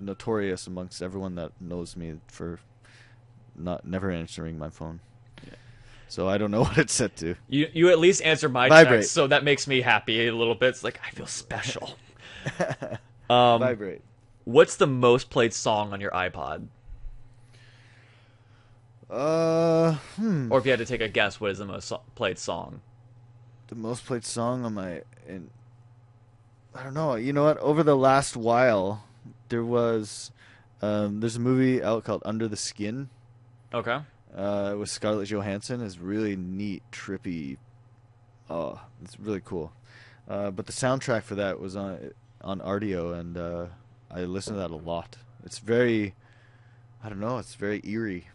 Speaker 2: notorious amongst everyone that knows me for never answering my phone. Yeah. So I don't know what it's set to.
Speaker 1: You at least answer my
Speaker 2: vibrate.
Speaker 1: text, so that makes me happy a little bit. It's like I feel special.
Speaker 2: Vibrate.
Speaker 1: What's the most played song on your iPod? Or if you had to take a guess, what is the most played song?
Speaker 2: The most played song on my... I don't know. You know what? Over the last while, there was... there's a movie out called Under the Skin.
Speaker 1: Okay.
Speaker 2: With Scarlett Johansson. It's really neat, trippy. Oh, it's really cool. But the soundtrack for that was on Rdio, and I listen to that a lot. It's very... I don't know. It's very eerie.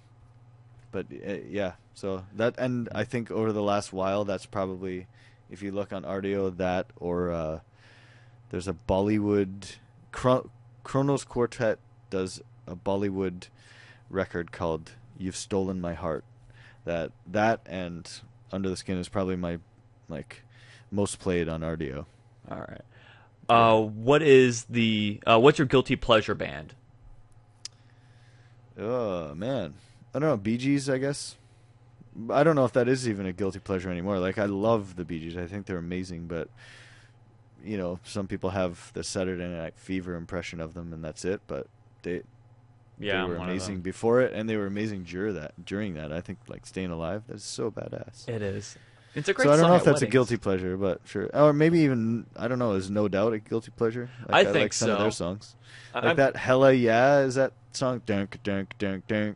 Speaker 2: But yeah, so that, and I think over the last while, that's probably, if you look on Rdio, that, or there's a Bollywood, Kronos Quartet does a Bollywood record called You've Stolen My Heart. That and Under the Skin is probably my, like, most played on Rdio.
Speaker 1: All right. What's your guilty pleasure band?
Speaker 2: Oh, man. I don't know, Bee Gees, I guess. I don't know if that is even a guilty pleasure anymore. Like, I love the Bee Gees. I think they're amazing, but, you know, some people have the Saturday Night Fever impression of them, and that's it. But they were amazing before it, and they were amazing during that. I think, like, Staying Alive, that's so badass.
Speaker 1: It is. It's a great song.
Speaker 2: So I don't know if that's
Speaker 1: weddings.
Speaker 2: a guilty pleasure, but sure. Or maybe even, I don't know, is No Doubt a guilty pleasure? Like,
Speaker 1: I think
Speaker 2: like some of their songs. Like that Hella Yeah, is that song? Dunk, dunk, dunk, dunk.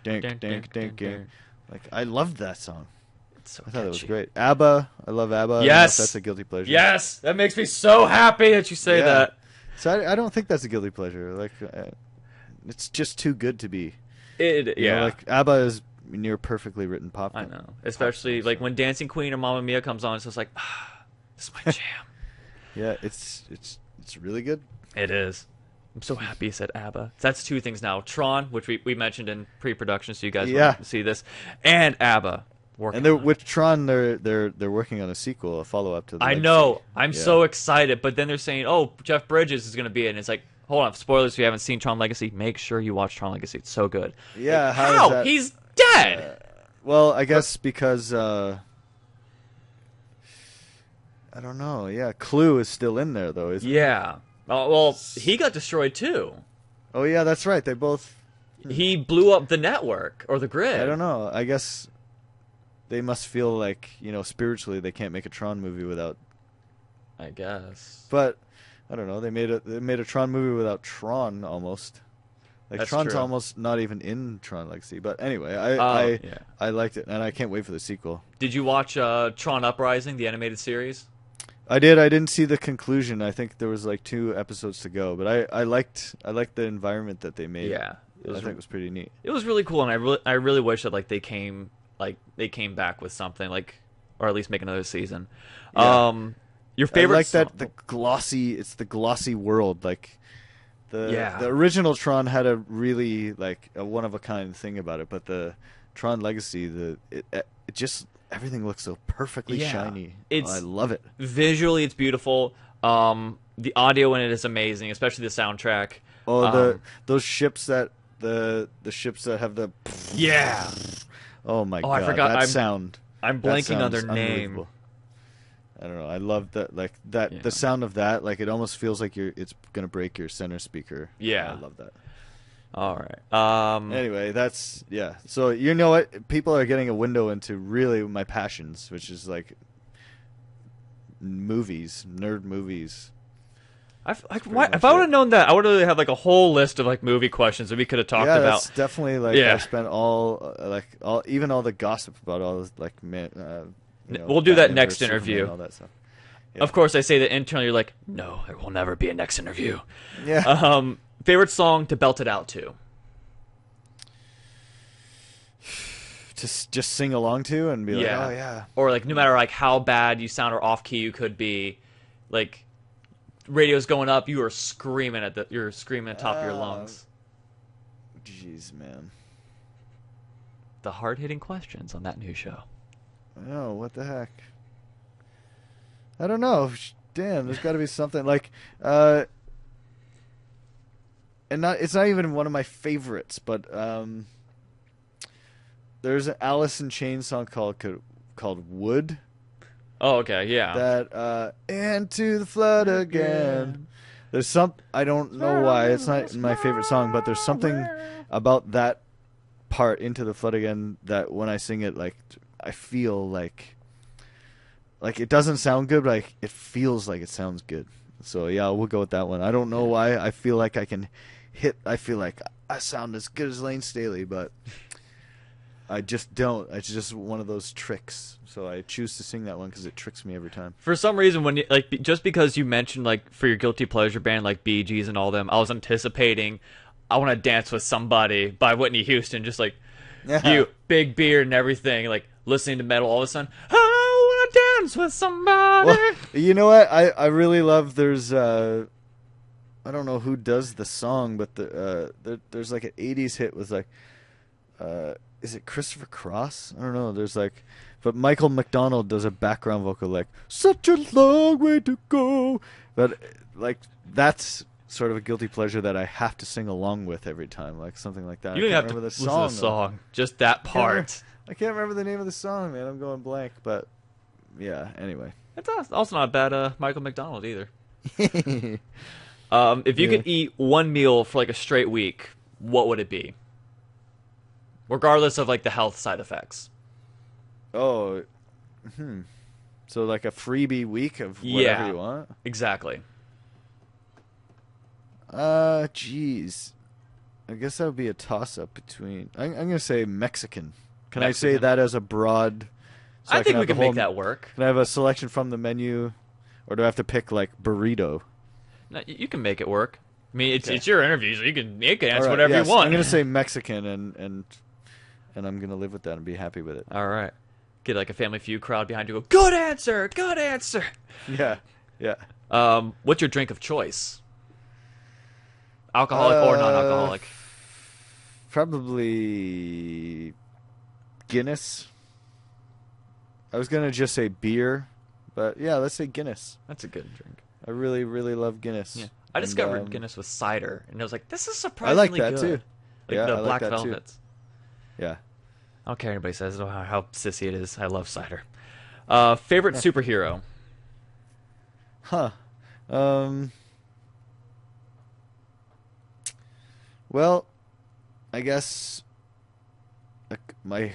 Speaker 2: Dink, dink, dink, dink. Like, I loved that song.
Speaker 1: It's so
Speaker 2: I thought it was
Speaker 1: catchy.
Speaker 2: great. ABBA, I love ABBA. I don't know
Speaker 1: Yes,
Speaker 2: if that's a guilty pleasure.
Speaker 1: Yes, that makes me so happy that you say
Speaker 2: Yeah.
Speaker 1: that.
Speaker 2: So I don't think that's a guilty pleasure. Like, it's just too good to be.
Speaker 1: You know,
Speaker 2: like ABBA is near perfectly written pop.
Speaker 1: I know, especially like when Dancing Queen or Mamma Mia comes on. It's just like, this is my jam.
Speaker 2: Yeah, it's really good.
Speaker 1: It is. I'm so happy you said ABBA. That's 2 things now. Tron, which we mentioned in pre-production, so you guys will see this, and ABBA.
Speaker 2: And with Tron, they're working on a sequel, a follow-up to the
Speaker 1: I
Speaker 2: Legacy.
Speaker 1: know. I'm so excited, but then they're saying, oh, Jeff Bridges is going to be in. It's like, hold on, spoilers if you haven't seen Tron Legacy. Make sure you watch Tron Legacy. It's so good.
Speaker 2: Yeah,
Speaker 1: like,
Speaker 2: how is that?
Speaker 1: He's dead!
Speaker 2: Well, I guess because... I don't know. Yeah, Clue is still in there, though, isn't he?
Speaker 1: Yeah. Well, he got destroyed, too.
Speaker 2: Oh, yeah, that's right. They both...
Speaker 1: He blew up the network, or the grid.
Speaker 2: I don't know. I guess they must feel like, you know, spiritually they can't make a Tron movie without...
Speaker 1: I guess.
Speaker 2: But, I don't know. They made a Tron movie without Tron, almost. Like,
Speaker 1: That's
Speaker 2: Tron's
Speaker 1: true.
Speaker 2: almost not even in Tron Legacy. But anyway,
Speaker 1: Yeah.
Speaker 2: I liked it, and I can't wait for the sequel.
Speaker 1: Did you watch Tron Uprising, the animated series?
Speaker 2: I did. I didn't see the conclusion. I think there was like 2 episodes to go, but I liked the environment that they made.
Speaker 1: Yeah.
Speaker 2: I think it was pretty neat.
Speaker 1: It was really cool, and I really wish that they came back with something, like, or at least make another season.
Speaker 2: Yeah.
Speaker 1: Your favorite
Speaker 2: I like
Speaker 1: song?
Speaker 2: that it's the glossy world. Like the
Speaker 1: Yeah.
Speaker 2: original Tron had a really like a one of a kind thing about it, but the Tron Legacy, it just everything looks so perfectly shiny. I love it.
Speaker 1: Visually, it's beautiful. The audio in it is amazing, especially the soundtrack.
Speaker 2: Oh, those ships that the ships that have the
Speaker 1: Yeah.
Speaker 2: oh my god,
Speaker 1: I forgot.
Speaker 2: that sound.
Speaker 1: I'm
Speaker 2: That
Speaker 1: blanking on their
Speaker 2: sounds
Speaker 1: name.
Speaker 2: unbelievable. I don't know. I love that. Like that.
Speaker 1: Yeah.
Speaker 2: The sound of that. Like it almost feels like it's gonna break your center speaker.
Speaker 1: Yeah.
Speaker 2: I love that.
Speaker 1: All right.
Speaker 2: Anyway, that's yeah. So you know what? People are getting a window into really my passions, which is like movies, nerd movies.
Speaker 1: If I would have known that, I would have had like a whole list of like movie questions that we could have talked
Speaker 2: yeah,
Speaker 1: about.
Speaker 2: that's definitely like I spent all even all the gossip about all this like
Speaker 1: we'll do that
Speaker 2: Batman
Speaker 1: next
Speaker 2: versus Superman
Speaker 1: interview.
Speaker 2: and all that stuff. Yeah.
Speaker 1: Of course, I say that internally. You're like, no, there will never be a next interview.
Speaker 2: Yeah.
Speaker 1: Favorite song to belt it out to?
Speaker 2: Just sing along to and be like, oh yeah.
Speaker 1: Or like no matter like how bad you sound or off key you could be, like radio's going up, you're screaming at the top of your lungs.
Speaker 2: Jeez, man.
Speaker 1: The hard hitting questions on that new show.
Speaker 2: I know, what the heck? I don't know. Damn, there's got to be something like and it's not even one of my favorites, but there's an Alice in Chains song called Wood.
Speaker 1: Oh, okay, yeah.
Speaker 2: That Into the Flood Again. There's some, I don't know why it's not my favorite song, but there's something about that part, Into the Flood Again, that when I sing it, like I feel like it doesn't sound good, but it feels like it sounds good. So yeah, we'll go with that one. I don't know why I feel like I feel like I sound as good as Lane Staley, but I just don't. It's just one of those tricks. So I choose to sing that one because it tricks me every time.
Speaker 1: For some reason, when you, like just because you mentioned like for your guilty pleasure band like Bee Gees and all them, I was anticipating "I Want to Dance with Somebody" by Whitney Houston, just like you, big beard and everything, like listening to metal all of a sudden. I want to dance with somebody.
Speaker 2: Well, you know what? I really love. There's I don't know who does the song, but there's like an '80s hit with like is it Christopher Cross? I don't know. There's like, but Michael McDonald does a background vocal like "Such a long way to go," but like that's sort of a guilty pleasure that I have to sing along with every time, like something like that.
Speaker 1: You don't have to listen to the song, just that part.
Speaker 2: I can't remember the name of the song, man. I'm going blank, but yeah. Anyway,
Speaker 1: it's also not bad. Michael McDonald either. If you could eat one meal for like a straight week, what would it be? Regardless of like the health side effects.
Speaker 2: Oh, so like a freebie week of whatever you want?
Speaker 1: Exactly.
Speaker 2: Geez. I guess that would be a toss-up between... I'm going to say Mexican. Can I say that as a broad...
Speaker 1: So I think we can make that work.
Speaker 2: Can I have a selection from the menu? Or do I have to pick like burrito?
Speaker 1: No, you can make it work. I mean, it's your interview, so you can answer whatever you want.
Speaker 2: I'm going to say Mexican and I'm going to live with that and be happy with it.
Speaker 1: All right. Get like a Family Feud crowd behind you. Go, good answer, good answer.
Speaker 2: Yeah, yeah.
Speaker 1: What's your drink of choice? Alcoholic or non-alcoholic?
Speaker 2: Probably Guinness. I was going to just say beer, but yeah, let's say Guinness.
Speaker 1: That's a good drink.
Speaker 2: I really, really love Guinness.
Speaker 1: Yeah. I discovered Guinness with cider, and I was like, this is surprisingly good.
Speaker 2: I like that too.
Speaker 1: Like
Speaker 2: yeah,
Speaker 1: the
Speaker 2: I
Speaker 1: Black
Speaker 2: like that
Speaker 1: Velvets.
Speaker 2: Too. Yeah.
Speaker 1: I don't care anybody says how sissy it is. I love cider. Favorite superhero?
Speaker 2: Huh. Well, I guess my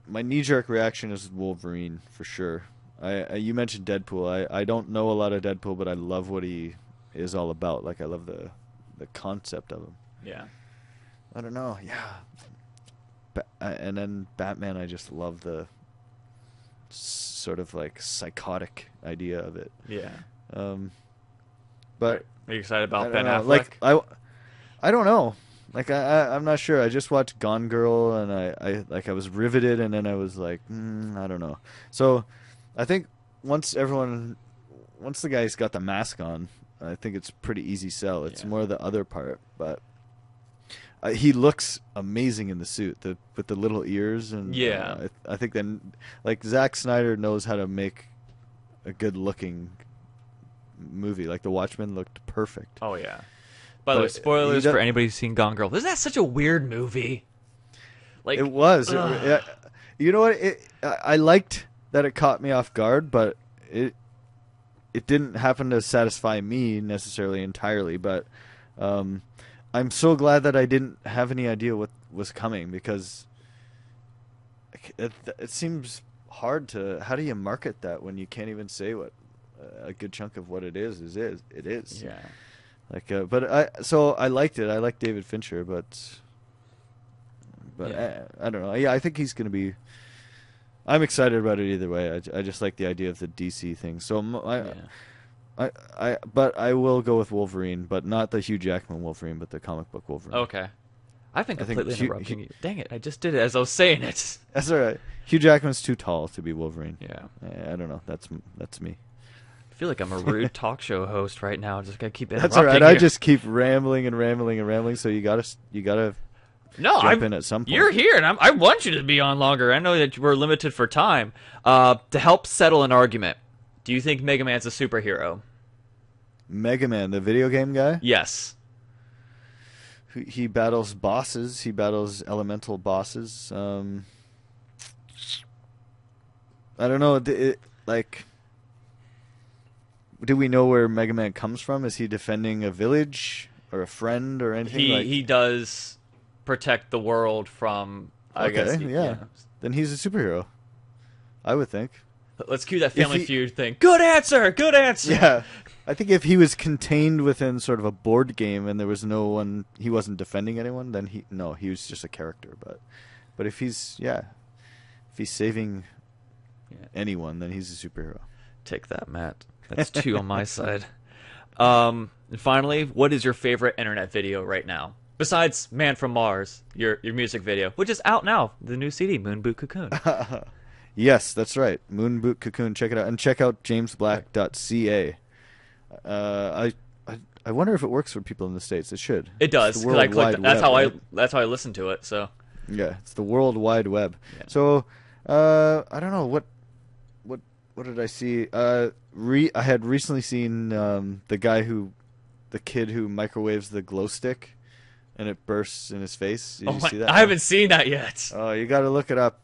Speaker 2: knee-jerk reaction is Wolverine for sure. You mentioned Deadpool. I don't know a lot of Deadpool, but I love what he is all about. Like I love the concept of him.
Speaker 1: Yeah.
Speaker 2: I don't know. Yeah. And then Batman, I just love the sort of like psychotic idea of it.
Speaker 1: Yeah.
Speaker 2: But
Speaker 1: are you excited about Ben Affleck?
Speaker 2: Like I don't know. Like I'm not sure. I just watched Gone Girl and I was riveted, and then I was like, I don't know. So I think once the guy's got the mask on, I think it's pretty easy sell. It's more the other part, but he looks amazing in the suit, with the little ears, and I think then like Zack Snyder knows how to make a good looking movie. Like The Watchmen looked perfect.
Speaker 1: Oh yeah. By the way, spoilers for anybody who's seen Gone Girl. Isn't that such a weird movie? Like
Speaker 2: it was. You know what? I liked that it caught me off guard, but it didn't happen to satisfy me necessarily entirely. But I'm so glad that I didn't have any idea what was coming, because it seems hard to... How do you market that when you can't even say what a good chunk of what it is it is.
Speaker 1: Yeah.
Speaker 2: Like, but I liked it. I like David Fincher, but
Speaker 1: Yeah.
Speaker 2: I don't know. Yeah, I think he's gonna be. I'm excited about it either way. I just like the idea of the DC thing. So but I will go with Wolverine, but not the Hugh Jackman Wolverine, but the comic book Wolverine.
Speaker 1: Okay. I've been
Speaker 2: I think
Speaker 1: completely
Speaker 2: Hugh-
Speaker 1: interrupting you. Dang it! I just did it as I was saying it.
Speaker 2: That's all right. Hugh Jackman's too tall to be Wolverine.
Speaker 1: Yeah.
Speaker 2: I don't know. That's me.
Speaker 1: I feel like I'm a rude talk show host right now. Just gotta keep interrupting.
Speaker 2: That's all right.
Speaker 1: you.
Speaker 2: I just keep rambling and rambling and rambling. So you gotta
Speaker 1: No,
Speaker 2: jump in at some point.
Speaker 1: You're here, and I want you to be on longer. I know that we're limited for time. To help settle an argument, do you think Mega Man's a superhero?
Speaker 2: Mega Man, the video game guy.
Speaker 1: Yes.
Speaker 2: He battles bosses. He battles elemental bosses. I don't know. Like, do we know where Mega Man comes from? Is he defending a village or a friend or anything?
Speaker 1: He does protect the world from. I guess.
Speaker 2: Yeah. Then he's a superhero. I would think.
Speaker 1: Let's cue that Family Feud thing. Good answer. Good answer.
Speaker 2: Yeah. I think if he was contained within sort of a board game and there was no one, he wasn't defending anyone, then he was just a character. But if he's saving anyone, then he's a superhero.
Speaker 1: Take that, Matt. That's 2 on my side. And finally, what is your favorite internet video right now? Besides Man from Mars, your music video, which is out now, the new CD, Moon Boot Cocoon.
Speaker 2: Yes, that's right. Moon Boot Cocoon. Check it out. And check out jamesblack.ca. I wonder if it works for people in the States. It should.
Speaker 1: It does.
Speaker 2: It's the World Wide
Speaker 1: that's
Speaker 2: Web,
Speaker 1: how I listen to it. So
Speaker 2: yeah, it's the World Wide Web.
Speaker 1: Yeah.
Speaker 2: So I don't know what did I see? I had recently seen the kid who microwaves the glow stick, and it bursts in his face. Did you see that?
Speaker 1: I haven't seen that yet.
Speaker 2: Oh, you got to look it up.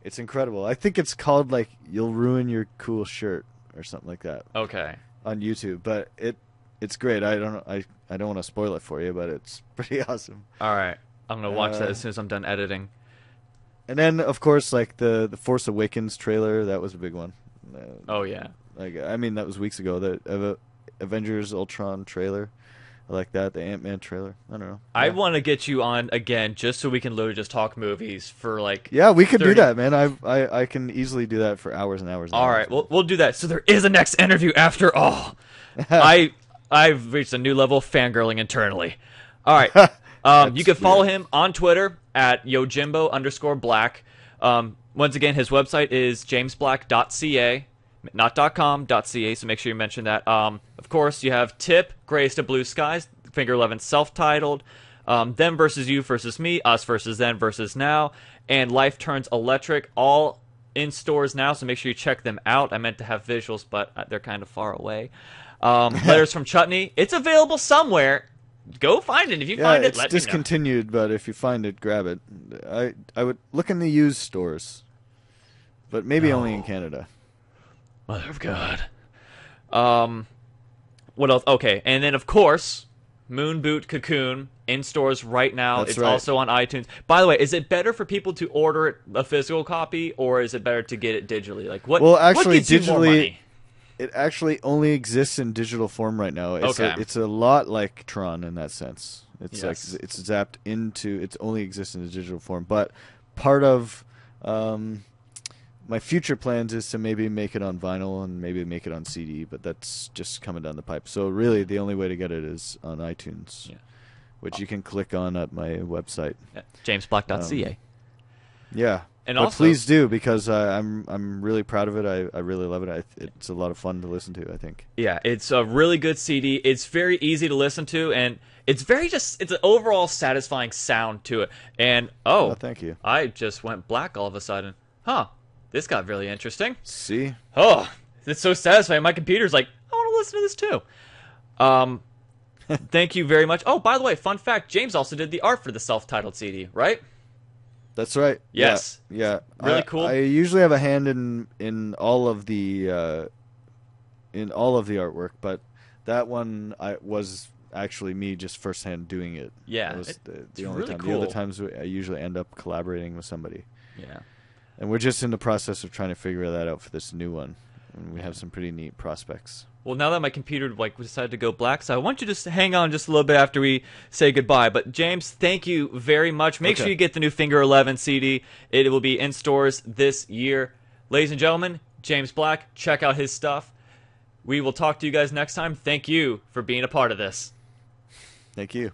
Speaker 2: It's incredible. I think it's called like "You'll Ruin Your Cool Shirt" or something like that.
Speaker 1: Okay.
Speaker 2: On YouTube, but it's great. I don't want to spoil it for you, but it's pretty awesome.
Speaker 1: All right, I'm gonna watch that as soon as I'm done editing.
Speaker 2: And then, of course, like the Force Awakens trailer, that was a big one.
Speaker 1: Oh yeah.
Speaker 2: Like that was weeks ago. The Avengers Ultron trailer, I like that. The Ant-Man trailer. I don't know.
Speaker 1: I want to get you on again just so we can literally just talk movies for like.
Speaker 2: Yeah, we could do that, man. I can easily do that for hours and hours. And
Speaker 1: all
Speaker 2: hours.
Speaker 1: right, we'll do that. So there is a next interview after all. I've reached a new level of fangirling internally. All right. You can follow him on Twitter at Yojimbo_Black. Once again, his website is jamesblack.ca, not .com, .ca, so make sure you mention that. Of course, you have Tip, Grace to Blue Skies, Finger 11 self-titled, Them versus You versus Me, Us versus Then versus Now, and Life Turns Electric, all in stores now, so make sure you check them out. I meant to have visuals, but they're kind of far away. Letters from Chutney, it's available somewhere. Go find it. If you find it, let me know.
Speaker 2: It's discontinued, but if you find it, grab it. I would look in the used stores, but maybe only in Canada.
Speaker 1: Mother of God. What else? Okay, and then of course, Moon Boot Cocoon in stores right now.
Speaker 2: That's
Speaker 1: it's
Speaker 2: right.
Speaker 1: also on iTunes. By the way, is it better for people to order a physical copy, or is it better to get it digitally? Like what?
Speaker 2: Well, actually,
Speaker 1: what gets you more
Speaker 2: digitally,
Speaker 1: money?
Speaker 2: it actually only exists in digital form right now. It's a lot like Tron in that sense. It's like it's zapped into. It only exists in the digital form. But part of my future plans is to maybe make it on vinyl and maybe make it on CD. But that's just coming down the pipe. So really, the only way to get it is on iTunes, which you can click on at my website,
Speaker 1: jamesblack.ca.
Speaker 2: Yeah.
Speaker 1: And
Speaker 2: but
Speaker 1: also,
Speaker 2: please do, because I'm really proud of it. I really love it. It's a lot of fun to listen to, I think.
Speaker 1: Yeah, it's a really good CD. It's very easy to listen to, and it's an overall satisfying sound to it. And
Speaker 2: thank you.
Speaker 1: I just went black all of a sudden. Huh, this got really interesting.
Speaker 2: See?
Speaker 1: Oh, it's so satisfying. My computer's like, I want to listen to this too. Thank you very much. Oh, by the way, fun fact, James also did the art for the self-titled CD, right?
Speaker 2: That's right.
Speaker 1: Yes.
Speaker 2: Yeah.
Speaker 1: Really cool.
Speaker 2: I usually have a hand in all of the artwork, but that one was actually me just firsthand doing it.
Speaker 1: Yeah.
Speaker 2: That was the only
Speaker 1: really
Speaker 2: time.
Speaker 1: cool.
Speaker 2: The other times I usually end up collaborating with somebody.
Speaker 1: Yeah.
Speaker 2: And we're just in the process of trying to figure that out for this new one. and we have some pretty neat prospects.
Speaker 1: Well, now that my computer decided to go black, so I want you to just hang on just a little bit after we say goodbye. But James, thank you very much. Make sure you get the new Finger 11 CD. It will be in stores this year. Ladies and gentlemen, James Black, check out his stuff. We will talk to you guys next time. Thank you for being a part of this.
Speaker 2: Thank you.